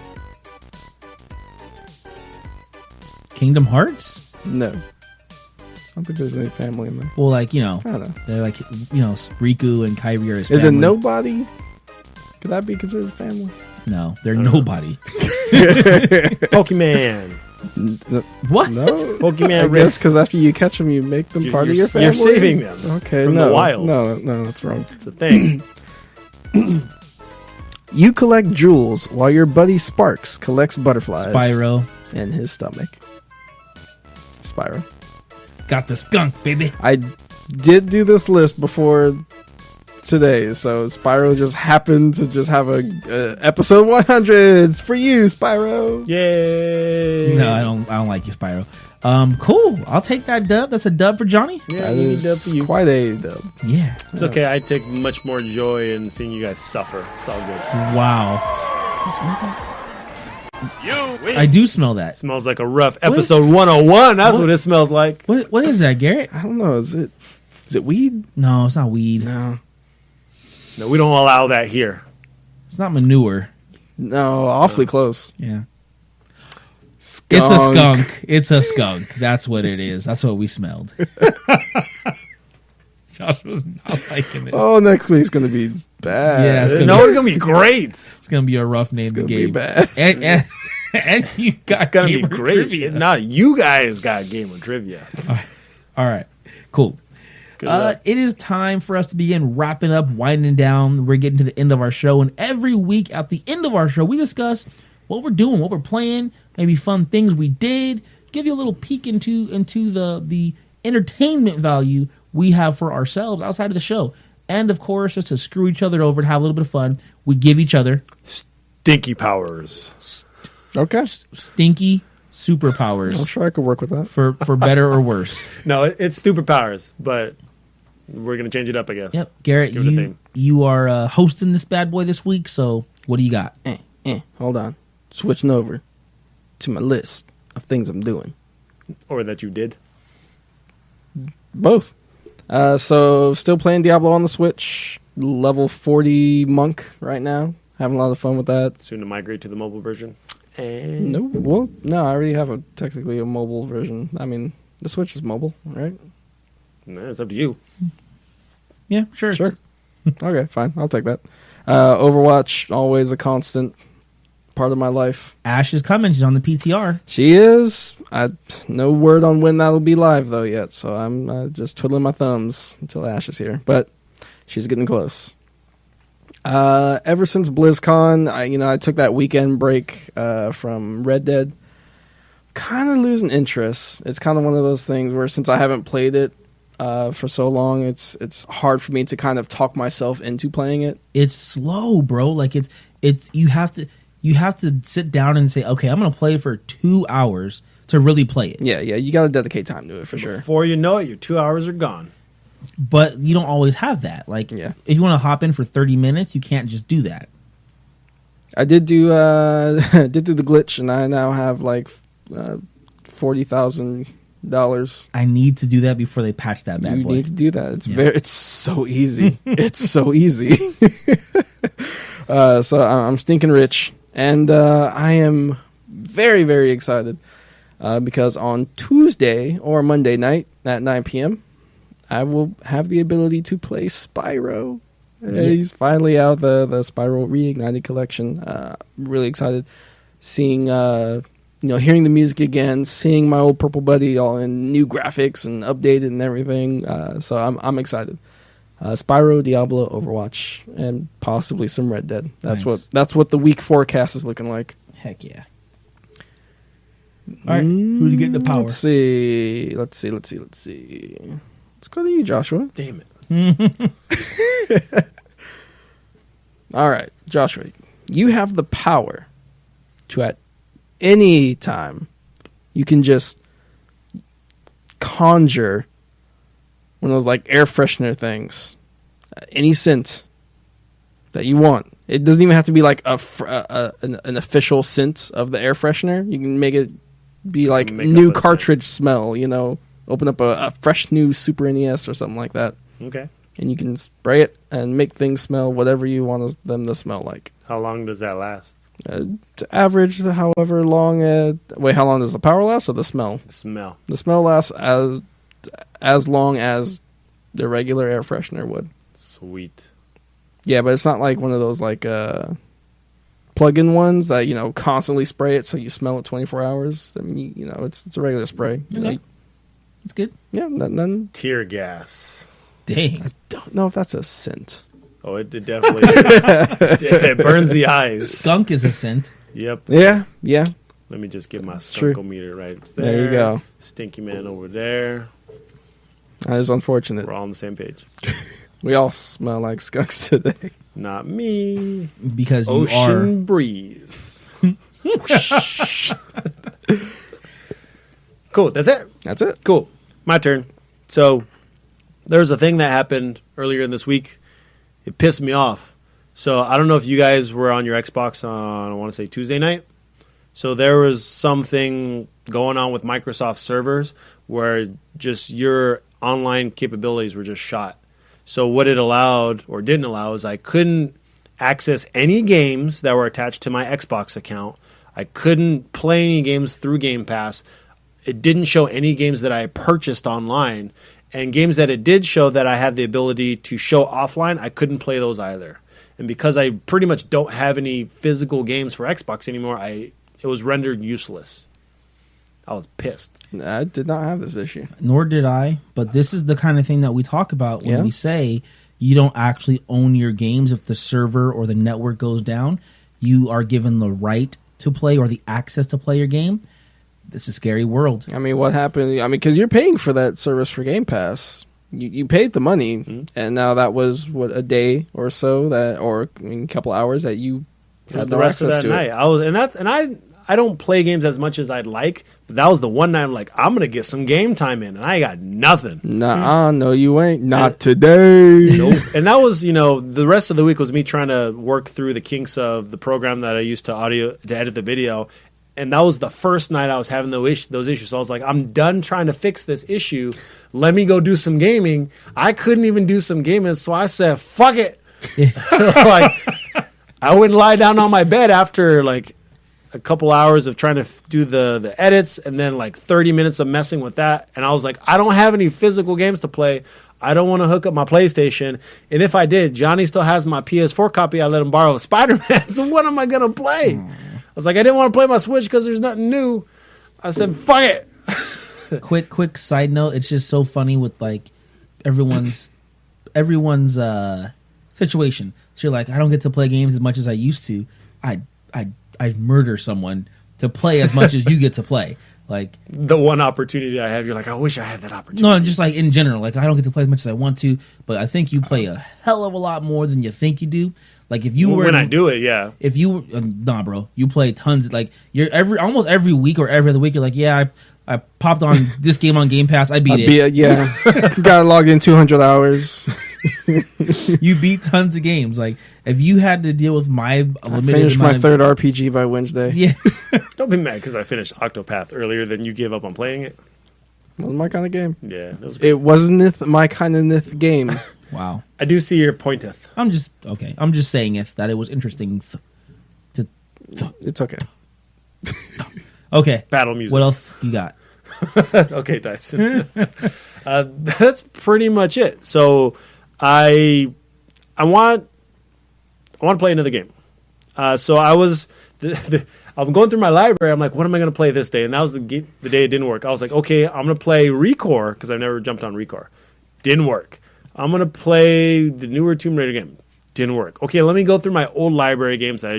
Speaker 1: Kingdom Hearts.
Speaker 3: No. I don't think there's any family in there.
Speaker 1: Well, like, you know,
Speaker 3: I don't know.
Speaker 1: they're like, you know, Riku and Kyrie are his
Speaker 3: Is it
Speaker 1: family.
Speaker 3: nobody? Could that be considered family?
Speaker 1: No, they're nobody.
Speaker 2: Pokemon.
Speaker 1: What?
Speaker 3: No.
Speaker 2: Pokemon
Speaker 3: I
Speaker 2: Red.
Speaker 3: guess because after you catch them, you make them part of your family.
Speaker 2: You're saving them.
Speaker 3: Okay,
Speaker 2: from
Speaker 3: no.
Speaker 2: the wild.
Speaker 3: No, that's wrong.
Speaker 2: It's a thing.
Speaker 3: You collect jewels while your buddy Sparks collects butterflies.
Speaker 1: Spyro.
Speaker 3: In his stomach. Spyro.
Speaker 1: Got the skunk, baby.
Speaker 3: I did do this list before today, so Spyro just happened to just have a episode 100 for you, Spyro.
Speaker 2: Yay.
Speaker 1: No, I don't like you, Spyro. Cool. I'll take that dub. That's a dub for Johnny.
Speaker 2: Yeah,
Speaker 3: That
Speaker 2: easy dub for
Speaker 3: is
Speaker 2: you.
Speaker 3: quite a dub.
Speaker 1: Yeah.
Speaker 2: It's okay. I take much more joy in seeing you guys suffer. It's all good.
Speaker 1: Wow. I do smell that.
Speaker 2: Smells like a rough episode 101. That's what it smells like.
Speaker 1: What is that, Garrett?
Speaker 3: I don't know. Is it weed?
Speaker 1: No, it's not weed.
Speaker 3: No.
Speaker 2: No, we don't allow that here.
Speaker 1: It's not manure.
Speaker 3: No, awfully close.
Speaker 1: Yeah.
Speaker 3: Skunk.
Speaker 1: It's a skunk. It's a skunk. That's what it is. That's what we smelled. Josh was not liking this.
Speaker 3: Oh, next week's going to be bad.
Speaker 1: Yeah, it's gonna
Speaker 2: No, it's going to be great.
Speaker 1: It's gonna be a rough name
Speaker 3: It's
Speaker 1: to
Speaker 3: going to be
Speaker 1: game.
Speaker 3: bad.
Speaker 1: And you got
Speaker 2: It's going to be
Speaker 1: gamer
Speaker 2: great.
Speaker 1: trivia.
Speaker 2: Not you guys got gamer trivia.
Speaker 1: All right, cool.
Speaker 2: Good luck.
Speaker 1: It is time for us to begin wrapping up, winding down. We're getting to the end of our show, and every week at the end of our show, we discuss what we're doing, what we're playing, maybe fun things we did. Give you a little peek into the entertainment value we have for ourselves outside of the show, and of course, just to screw each other over and have a little bit of fun, we give each other
Speaker 2: Stinky powers.
Speaker 3: Okay.
Speaker 1: stinky
Speaker 3: I'm
Speaker 1: superpowers
Speaker 3: sure I could work with that.
Speaker 1: for better or worse.
Speaker 2: No, it's stupid powers, but we're going to change it up, I guess.
Speaker 1: Yep, Garrett,
Speaker 2: Give it a thing.
Speaker 1: you are hosting this bad boy this week. So what do you got?
Speaker 3: Hold on. Switching over to my list of things I'm doing.
Speaker 2: Or that you did.
Speaker 3: Both. So still playing Diablo on the Switch. Level 40 monk right now. Having a lot of fun with that.
Speaker 2: Soon to migrate to the mobile version. And
Speaker 3: No, I already have technically a mobile version. I mean, the Switch is mobile, right?
Speaker 2: No, it's up to you.
Speaker 1: Yeah, sure.
Speaker 3: Sure. Okay, fine. I'll take that. Overwatch, always a constant part of my life.
Speaker 1: Ash is coming. She's on the PTR.
Speaker 3: She is. No word on when that'll be live though yet, so I'm just twiddling my thumbs until Ash is here. But she's getting close. Ever since BlizzCon, I took that weekend break from Red Dead. Kind of losing interest. It's kind of one of those things where since I haven't played it for so long, it's hard for me to kind of talk myself into playing it.
Speaker 1: It's slow, bro. Like it's you have to sit down and say, okay, I'm gonna play for 2 hours to really play it.
Speaker 3: Yeah, you got to dedicate time to it for sure.
Speaker 2: Before you know it, your 2 hours are gone.
Speaker 1: But you don't always have that. Like,
Speaker 3: Yeah.
Speaker 1: if you want to hop in for 30 minutes, you can't just do that.
Speaker 3: I did do did do the glitch, and I now have like $40,000.
Speaker 1: I need to do that before they patch that bad
Speaker 3: You
Speaker 1: boy.
Speaker 3: need to do that. It's
Speaker 1: Yeah.
Speaker 3: it's so easy. It's so easy. So I'm stinking rich, and I am very, very excited because on Tuesday or Monday night at 9 p.m. I will have the ability to play Spyro He's finally out, the Spyro Reignited collection. Really excited seeing, hearing the music again, seeing my old Purple Buddy all in new graphics and updated and everything. So I'm excited. Spyro, Diablo, Overwatch, and possibly some Red Dead. That's what the week forecast is looking like.
Speaker 1: Heck yeah. All right, who do you get in the power?
Speaker 3: Let's see. Let's go to you, Joshua.
Speaker 2: Damn it.
Speaker 3: All right, Joshua. You have the power to, at any time, you can just conjure one of those like air freshener things, any scent that you want. It doesn't even have to be like an official scent of the air freshener. You can make it be like new cartridge smell. Open up a fresh new Super NES or something like that.
Speaker 2: Okay.
Speaker 3: And you can spray it and make things smell whatever you want them to smell like.
Speaker 2: How long does that last?
Speaker 3: Average, however long. How long does the power last or the smell?
Speaker 2: The smell.
Speaker 3: The smell lasts as long as the regular air freshener would.
Speaker 2: Sweet.
Speaker 3: Yeah, but it's not like one of those like plug-in ones that constantly spray it so you smell it 24 hours. I mean, it's a regular spray.
Speaker 1: Okay. It's good.
Speaker 3: Yeah, none.
Speaker 2: Tear gas.
Speaker 1: Dang.
Speaker 3: I don't know if that's a scent.
Speaker 2: Oh, it definitely is. It burns the eyes.
Speaker 1: Skunk is a scent.
Speaker 2: Yep.
Speaker 3: Yeah.
Speaker 2: Let me just get my
Speaker 3: true.
Speaker 2: skunkometer right there.
Speaker 3: There you go.
Speaker 2: Stinky man over there.
Speaker 3: That is unfortunate.
Speaker 2: We're all on the same page.
Speaker 3: We all smell like skunks today.
Speaker 2: Not me.
Speaker 1: Because you
Speaker 2: Ocean breeze. Cool. That's it.
Speaker 3: That's it.
Speaker 2: Cool. My turn. So there's a thing that happened earlier in this week. It pissed me off. So I don't know if you guys were on your Xbox on, I want to say, Tuesday night. So there was something going on with Microsoft servers where just your online capabilities were just shot. So what it allowed or didn't allow is I couldn't access any games that were attached to my Xbox account. I couldn't play any games through Game Pass. It didn't show any games that I purchased online. And games that it did show that I had the ability to show offline, I couldn't play those either. And because I pretty much don't have any physical games for Xbox anymore, it was rendered useless. I was pissed.
Speaker 3: I did not have this issue.
Speaker 1: Nor did I. But this is the kind of thing that we talk about when
Speaker 3: Yeah.
Speaker 1: we say you don't actually own your games. If the server or the network goes down, you are given the right to play or the access to play your game. It's a scary world.
Speaker 3: I mean, what happened? I mean, because you're paying for that service for Game Pass. You paid the money, and now that was, a day or so, a couple hours that you
Speaker 2: It was
Speaker 3: had
Speaker 2: the
Speaker 3: no
Speaker 2: rest of
Speaker 3: access
Speaker 2: that
Speaker 3: to
Speaker 2: night.
Speaker 3: it.
Speaker 2: I don't play games as much as I'd like, but that was the one night I'm like, I'm going to get some game time in, and I got nothing.
Speaker 3: Nuh-uh, no, you ain't. Not today.
Speaker 2: Nope. And that was, the rest of the week was me trying to work through the kinks of the program that I used to edit the video. And that was the first night I was having those issues. So I was like, I'm done trying to fix this issue. Let me go do some gaming. I couldn't even do some gaming, so I said, fuck it. I wouldn't lie down on my bed after like a couple hours of trying to do the edits and then like 30 minutes of messing with that. And I was like, I don't have any physical games to play. I don't want to hook up my PlayStation. And if I did, Johnny still has my PS4 copy. I let him borrow Spider-Man. So what am I going to play? I was like, I didn't want to play my Switch because there's nothing new. I said, fuck it.
Speaker 1: Quick side note. It's just so funny with like everyone's situation. So you're like, I don't get to play games as much as I used to. I'd murder someone to play as much as you get to play. Like
Speaker 2: the one opportunity I have, you're like, I wish I had that opportunity.
Speaker 1: No, just like in general. Like I don't get to play as much as I want to, but I think you play a hell of a lot more than you think you do. Like if you were
Speaker 2: when I do it, yeah.
Speaker 1: If you nah, bro, you play tons. Like you're almost every week or every other week. You're like, yeah, I popped on this game on Game Pass. I beat it.
Speaker 3: Yeah, got logged in 200 hours.
Speaker 1: You beat tons of games. Like if you had to deal with my limited,
Speaker 3: finished my third RPG by Wednesday.
Speaker 1: Yeah,
Speaker 2: Don't be mad because I finished Octopath earlier than you gave up on playing it.
Speaker 3: Wasn't my kind of game.
Speaker 2: Yeah, it was good.
Speaker 3: It wasn't my kind of game.
Speaker 1: wow.
Speaker 2: I do see your pointeth.
Speaker 1: I'm just saying that it was interesting.
Speaker 3: It's okay.
Speaker 1: Okay,
Speaker 2: Battle music.
Speaker 1: what else you got?
Speaker 2: Okay, Dyson. That's pretty much it. So I I want to play another game. So I was I'm going through my library. I'm like, what am I going to play this day? And that was the day it didn't work. I was like, okay, I'm going to play Recore because I've never jumped on Recore. Didn't work. I'm going to play the newer Tomb Raider game. Didn't work. Okay, let me go through my old library games that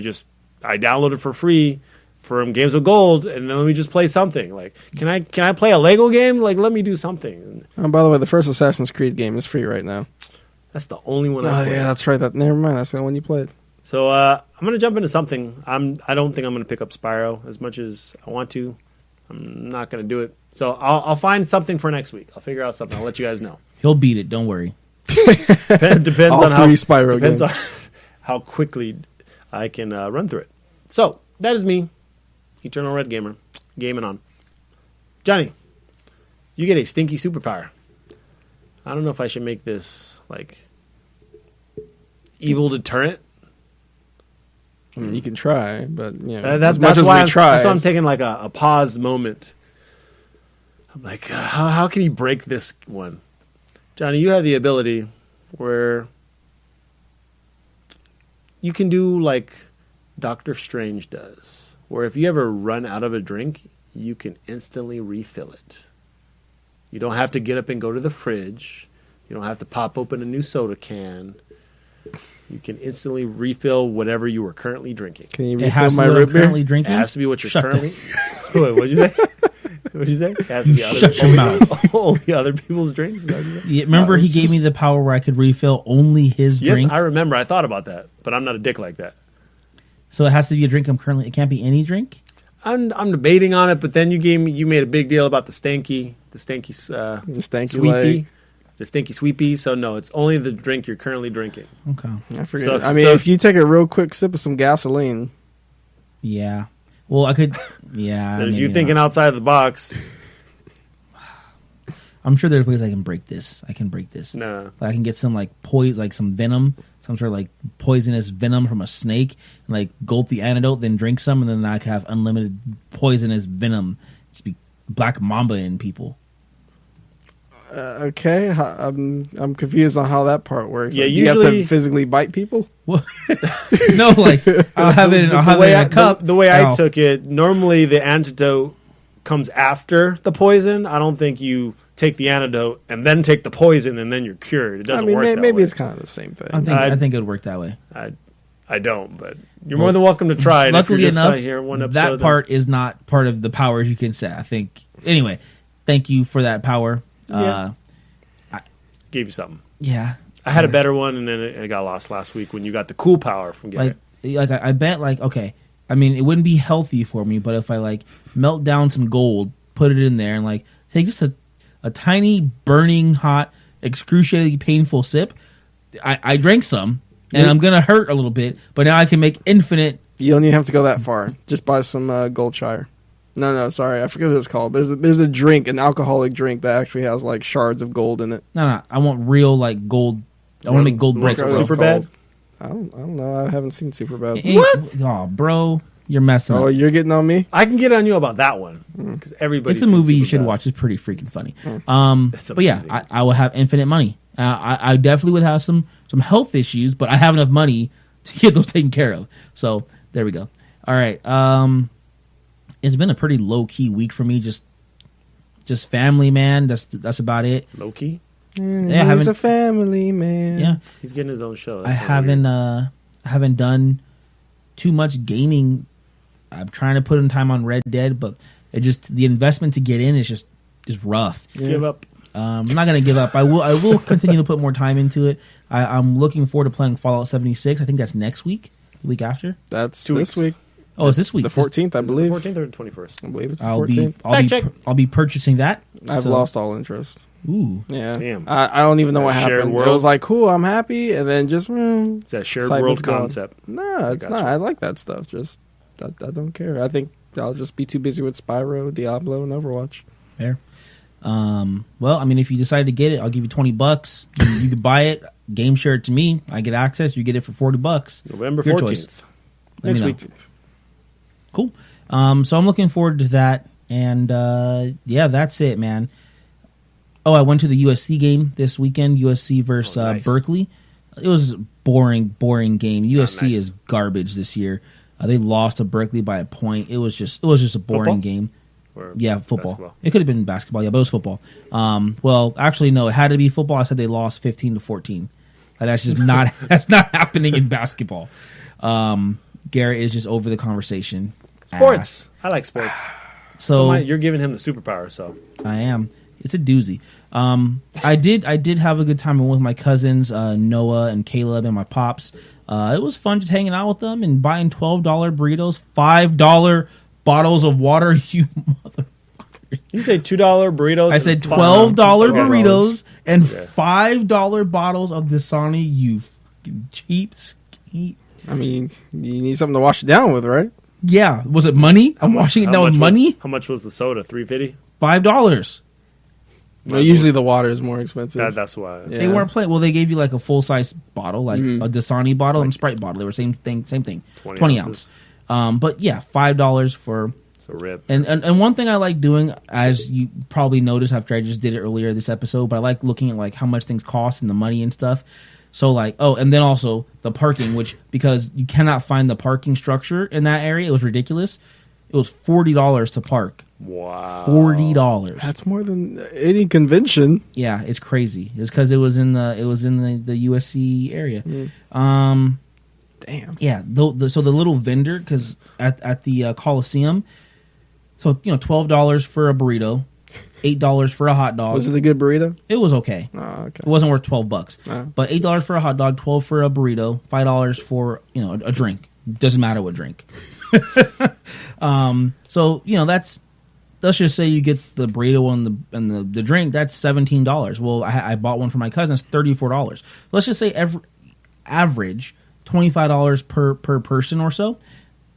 Speaker 2: I downloaded for free from Games with Gold, and then let me just play something. Like, can I play a Lego game? Like, let me do something.
Speaker 3: By the way, the first Assassin's Creed game is free right now.
Speaker 2: That's the only one
Speaker 3: I played. Yeah, that's right. Never mind. That's the one you played.
Speaker 2: So I'm going to jump into something. I don't think I'm going to pick up Spyro as much as I want to. I'm not going to do it. So I'll find something for next week. I'll figure out something. I'll let you guys know.
Speaker 1: He'll beat it. Don't worry.
Speaker 2: Depends on how
Speaker 3: Spyro
Speaker 2: depends
Speaker 3: games.
Speaker 2: on how quickly I can run through it. So that is me, Eternal Red Gamer, gaming on. Johnny, you get a stinky superpower. I don't know if I should make this like evil deterrent.
Speaker 3: I mean, you can try, but
Speaker 2: That's why I'm taking like a pause moment. I'm like, how can he break this one? Johnny, you have the ability where you can do like Doctor Strange does, where if you ever run out of a drink, you can instantly refill it. You don't have to get up and go to the fridge. You don't have to pop open a new soda can. You can instantly refill whatever you were currently drinking.
Speaker 3: Can you
Speaker 1: It
Speaker 3: refill
Speaker 1: has to
Speaker 3: my
Speaker 1: be what I'm
Speaker 3: root beer?
Speaker 1: currently drinking.
Speaker 2: It has to be what you're
Speaker 1: Shut the-
Speaker 2: currently. Wait, what'd you say? What'd you say? It has to be
Speaker 1: Shut your mouth.
Speaker 2: only other people's drinks. Is that what you said?
Speaker 1: Yeah, remember, he gave me the power where I could refill only his
Speaker 2: Yes,
Speaker 1: drink.
Speaker 2: I remember. I thought about that, but I'm not a dick like that.
Speaker 1: So it has to be a drink I'm currently. It can't be any drink.
Speaker 2: I'm debating on it, but then you made a big deal about the stanky sweepy, the stinky sweepy. So no, it's only the drink you're currently drinking.
Speaker 1: Okay.
Speaker 3: I forget. If you take a real quick sip of some gasoline,
Speaker 1: Yeah. Well, I could. Yeah.
Speaker 2: There's you
Speaker 1: maybe
Speaker 2: thinking
Speaker 1: not.
Speaker 2: outside the box.
Speaker 1: I'm sure there's ways I can break this. I can break this.
Speaker 2: No.
Speaker 1: Like I can get some like some venom, some sort of like poisonous venom from a snake, and like gulp the antidote, then drink some, and then I can have unlimited poisonous venom. Just be Black Mamba in people.
Speaker 3: okay. I'm confused on how that part works.
Speaker 2: Yeah,
Speaker 3: Like, you have
Speaker 2: usually-
Speaker 3: to physically bite people.
Speaker 1: Well, no, like I'll have it. I'll have it in a cup.
Speaker 2: The way
Speaker 1: and
Speaker 2: I
Speaker 1: I'll-
Speaker 2: took it, normally the antidote comes after the poison. I don't think you take the antidote and then take the poison and then you're cured. It doesn't work that
Speaker 3: maybe
Speaker 2: way.
Speaker 3: it's kind of the same thing.
Speaker 1: I think it would work that way.
Speaker 2: I don't, but you're more than welcome to try it.
Speaker 1: Luckily
Speaker 2: if you're just
Speaker 1: enough,
Speaker 2: not here one episode,
Speaker 1: that
Speaker 2: then-
Speaker 1: part is not part of the powers you can set. I think. Anyway, thank you for that power.
Speaker 2: Yeah. gave you something.
Speaker 1: Yeah.
Speaker 2: I had a better one, and then it got lost last week when you got the cool power from getting
Speaker 1: Like I bet like okay. I mean, it wouldn't be healthy for me, but if I like melt down some gold, put it in there, and like take just a tiny burning hot, excruciatingly painful sip, I drank some, and I'm gonna hurt a little bit, but now I can make infinite.
Speaker 3: You don't even have to go that far. Just buy some Goldshire. No, sorry, I forget what it's called. There's a drink, an alcoholic drink that actually has like shards of gold in it.
Speaker 1: No, I want real like gold. I want to make gold bricks.
Speaker 3: What's it
Speaker 2: Super
Speaker 3: called?
Speaker 2: bad.
Speaker 3: I don't know. I haven't seen Superbad.
Speaker 1: What? Oh, bro, you're messing
Speaker 3: Oh,
Speaker 1: up.
Speaker 3: you're getting on me?
Speaker 2: I can get on you about that one because everybody.
Speaker 1: It's a movie you should watch. It's pretty freaking funny. But yeah,
Speaker 2: amazing.
Speaker 1: I will have infinite money. I definitely would have some health issues, but I have enough money to get those taken care of. So there we go. All right. It's been a pretty low key week for me. Just family, man. That's about it.
Speaker 2: Low key.
Speaker 1: Yeah,
Speaker 3: He's a family man.
Speaker 1: Yeah,
Speaker 2: He's getting his own show.
Speaker 1: I haven't done too much gaming. I'm trying to put in time on Red Dead, but the investment to get in is just rough.
Speaker 2: Give up.
Speaker 1: I'm not gonna give up. I will continue to put more time into it. I'm looking forward to playing Fallout 76. I think that's next week, the week after.
Speaker 3: That's
Speaker 2: 2
Speaker 3: this
Speaker 2: weeks.
Speaker 3: week.
Speaker 1: Oh, it's this week.
Speaker 3: The 14th, I
Speaker 2: Is it
Speaker 3: believe.
Speaker 2: the 14th or the 21st?
Speaker 3: I believe it's the
Speaker 1: I'll
Speaker 3: 14th.
Speaker 1: I'll be purchasing that.
Speaker 3: I've
Speaker 1: So-
Speaker 3: lost all interest.
Speaker 1: Ooh,
Speaker 3: Yeah.
Speaker 2: Damn.
Speaker 3: I don't even know what
Speaker 2: That shared
Speaker 3: happened.
Speaker 2: world?
Speaker 3: It was like, cool, I'm happy, and then just,
Speaker 2: It's that shared
Speaker 3: Site was
Speaker 2: world
Speaker 3: gone.
Speaker 2: concept.
Speaker 3: no, it's
Speaker 2: Gotcha.
Speaker 3: not. I like that stuff. Just, I don't care. I think I'll just be too busy with Spyro, Diablo, and Overwatch.
Speaker 1: fair. Well, I mean, if you decide to get it, I'll give you $20. You could buy it, game share it to me. I get access. You get it for $40.
Speaker 2: November
Speaker 1: Your
Speaker 2: 14th.
Speaker 1: choice. Let me
Speaker 2: Next
Speaker 1: know.
Speaker 2: week.
Speaker 1: Cool. So I'm looking forward to that, and yeah, that's it, man. Oh, I went to the USC game this weekend. USC versus
Speaker 2: Oh, nice.
Speaker 1: Berkeley. It was boring game. USC
Speaker 2: nice.
Speaker 1: is garbage this year. They lost to Berkeley by a point. It was just a boring
Speaker 2: Football?
Speaker 1: game.
Speaker 2: Or
Speaker 1: Yeah, football.
Speaker 2: basketball?
Speaker 1: It could have been basketball, yeah, but it was football. Well, actually, no, it had to be football. I said they lost 15-14. That's just not that's not happening in basketball. Garrett is just over the conversation.
Speaker 2: Sports. I like sports.
Speaker 1: So
Speaker 2: You're giving him the superpower, so.
Speaker 1: I am. It's a doozy. I did have a good time with my cousins, Noah and Caleb and my pops. It was fun just hanging out with them and buying $12 burritos, $5 bottles of water. You mother.
Speaker 2: You say $2 burritos?
Speaker 1: I said
Speaker 2: and
Speaker 1: $12
Speaker 2: Okay.
Speaker 1: burritos and $5 bottles of Dasani. You fucking cheapskate.
Speaker 3: I mean, you need something to wash it down with, right?
Speaker 1: Yeah, was it money? I'm washing it
Speaker 2: How
Speaker 1: down with
Speaker 2: much
Speaker 1: money.
Speaker 2: How much was the soda? $3.50?
Speaker 1: $5.
Speaker 3: No, usually the water is more expensive.
Speaker 2: That's why.
Speaker 3: Yeah.
Speaker 1: They weren't playing. Well, they gave you like a full size bottle, like a Dasani bottle and Sprite bottle. They were same thing, 20 ounce. But yeah, $5 for.
Speaker 2: It's a rip.
Speaker 1: And one thing I like doing, as you probably noticed after I just did it earlier this episode, but I like looking at like how much things cost and the money and stuff. So like, and then also the parking, which because you cannot find the parking structure in that area, it was ridiculous. It was $40 to park.
Speaker 2: Wow.
Speaker 1: $40.
Speaker 3: That's more than any convention.
Speaker 1: Yeah, it's crazy. It's because it was in the USC area.
Speaker 3: Damn.
Speaker 1: Yeah, so the little vendor, because at the Coliseum, so $12 for a burrito, $8 for a hot dog.
Speaker 3: Was it a good burrito?
Speaker 1: It was okay.
Speaker 3: Oh, okay.
Speaker 1: It wasn't worth $12,
Speaker 3: Oh. but
Speaker 1: but $8 for a hot dog, $12 for a burrito, $5 for a drink. Doesn't matter what drink. So that's. Let's just say you get the burrito and the drink. That's $17. Well, I bought one for my cousin. It's $34. Let's just say average $25 per person or so.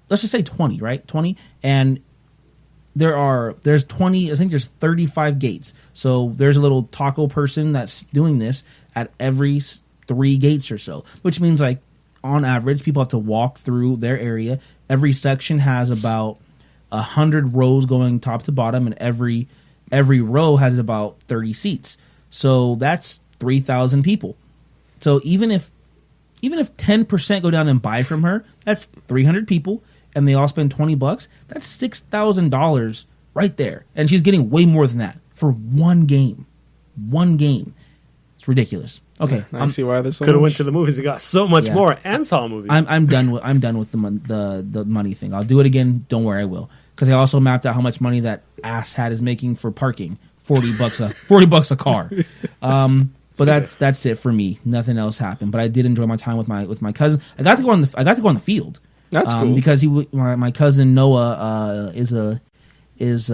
Speaker 1: Let's just say 20, right? 20, and there's 20. I think there's 35 gates. So there's a little taco person that's doing this at every 3 gates or so, which means like on average people have to walk through their area. Every section has about 100 rows going top to bottom, and every row has about 30 seats. So that's 3,000 people. So even if 10% go down and buy from her, that's 300 people, and they all spend $20. That's $6,000 right there, and she's getting way more than that for one game. One game. It's ridiculous. Okay,
Speaker 3: I see why there's so
Speaker 2: Could have
Speaker 3: much.
Speaker 2: went to the movies and got so much
Speaker 1: Yeah.
Speaker 2: more and saw a movie.
Speaker 1: I'm done with the money thing. I'll do it again. Don't worry, I will. Because I also mapped out how much money that asshat is making for parking. $40 a car. But that's it for me. Nothing else happened. But I did enjoy my time with my cousin. I got to go on the field.
Speaker 3: That's cool.
Speaker 1: Because my cousin Noah is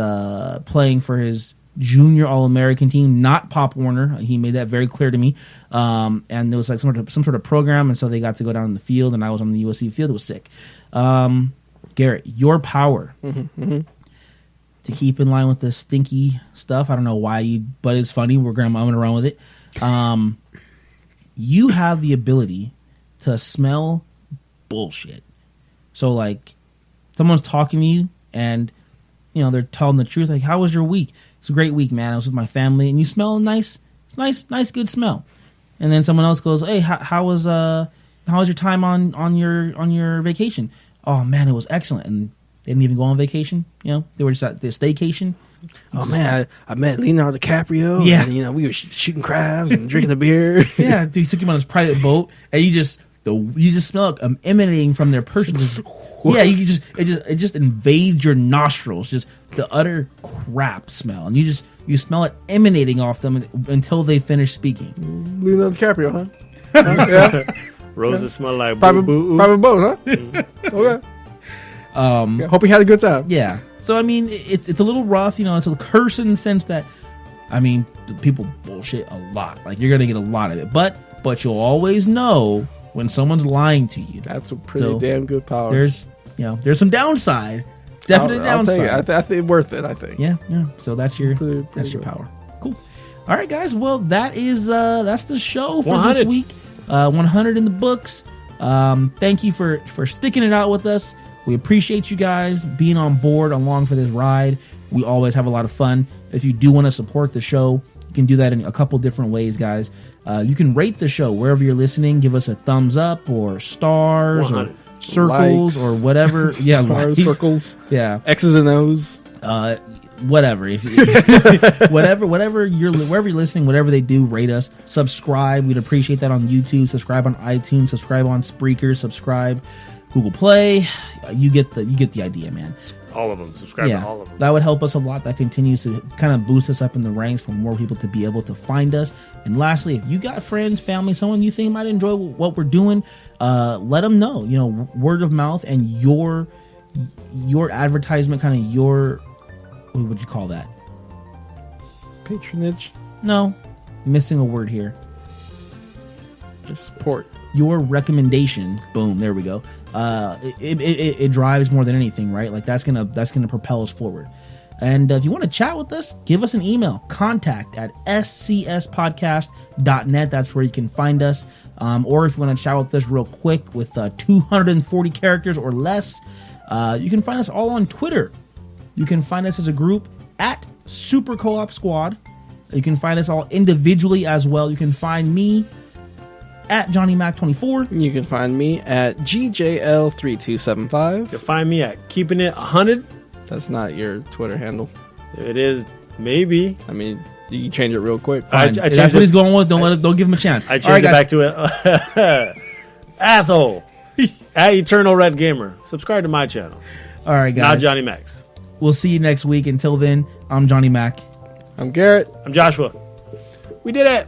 Speaker 1: playing for his junior All-American team, not Pop Warner. He made that very clear to me. And there was like some sort of program, and so they got to go down in the field, and I was on the USC field. It was sick. Garrett, your power to keep in line with the stinky stuff. I don't know why but it's funny. I'm gonna run with it. You have the ability to smell bullshit. So like, someone's talking to you, and they're telling the truth. Like, how was your week? It's a great week, man. I was with my family, and you smell nice, good smell. And then someone else goes, "Hey, how was your time on your vacation?" "Oh man, it was excellent." And they didn't even go on vacation. They were just at the staycation.
Speaker 3: Oh man, I met Leonardo DiCaprio.
Speaker 1: Yeah.
Speaker 3: And, we were shooting crabs and drinking a beer.
Speaker 1: Yeah, dude, he took him on his private boat, and you just smell it emanating from their person. It just invades your nostrils, just the utter crap smell, and you smell it emanating off them until they finish speaking.
Speaker 3: Leonardo DiCaprio, huh? Yeah.
Speaker 2: Roses smell like
Speaker 3: Private
Speaker 2: boo-boo.
Speaker 3: boat, huh? Okay. Yeah, hope he had a good time.
Speaker 1: Yeah. So I mean, it's a little rough, it's a curse in the sense that, I mean, people bullshit a lot. Like, you're gonna get a lot of it, but you'll always know when someone's lying to you.
Speaker 3: That's a pretty damn good power.
Speaker 1: There's some downside, definite
Speaker 3: I'll
Speaker 1: downside.
Speaker 3: take it. I think worth it. I think.
Speaker 1: Yeah. So that's your
Speaker 3: Pretty
Speaker 1: that's your
Speaker 3: good.
Speaker 1: power. Cool. All right, guys. Well, that's the show for
Speaker 2: 100.
Speaker 1: this week. 100 in the books. Thank you for sticking it out with us. We appreciate you guys being on board along for this ride. We always have a lot of fun. If you do want to support the show, You can do that in a couple different ways, guys. You can rate the show wherever you're listening. Give us a thumbs up or stars
Speaker 2: 100.
Speaker 1: or circles
Speaker 3: Likes.
Speaker 1: or whatever. Yeah,
Speaker 3: Stars,
Speaker 1: likes.
Speaker 3: circles,
Speaker 1: Yeah,
Speaker 3: X's and O's.
Speaker 1: whatever. If whatever you're wherever you're listening, whatever they do, rate us. Subscribe. We'd appreciate that on YouTube. Subscribe on iTunes. Subscribe on Spreaker. Subscribe Google Play. You get the idea, man.
Speaker 2: All of them. Subscribe to all of them.
Speaker 1: That would help us a lot. That continues to kind of boost us up in the ranks for more people to be able to find us. And lastly, if you got friends, family, someone you think might enjoy what we're doing, let them know. You know, word of mouth and your advertisement, kind of your, what would you call that?
Speaker 3: Patronage.
Speaker 1: No, missing a word here.
Speaker 3: Just support.
Speaker 1: Your recommendation, boom, there we go. It drives more than anything, right? Like that's gonna propel us forward. And if you want to chat with us, give us an email, contact@scspodcast.net. That's where you can find us. Or if you want to chat with us real quick with 240 characters or less, you can find us all on Twitter. You can find us as a group at Super Co-op Squad. You can find us all individually as well. You can find me at JohnnyMac24.
Speaker 3: You can find me at GJL3275.
Speaker 2: You'll find me at Keeping It 100.
Speaker 3: That's not your Twitter handle.
Speaker 2: It is, maybe.
Speaker 3: I mean, you can change it real quick.
Speaker 2: I
Speaker 1: Fine.
Speaker 2: changed
Speaker 1: That's what
Speaker 2: it.
Speaker 1: he's going with. Don't give him a chance.
Speaker 2: I changed
Speaker 1: All right,
Speaker 2: it
Speaker 1: guys.
Speaker 2: back to it. Asshole. At Eternal Red Gamer. Subscribe to my channel.
Speaker 1: All right,
Speaker 2: Not
Speaker 1: guys.
Speaker 2: Johnny Max.
Speaker 1: We'll see you next week. Until then, I'm Johnny Mac.
Speaker 3: I'm Garrett.
Speaker 2: I'm Joshua. We did it.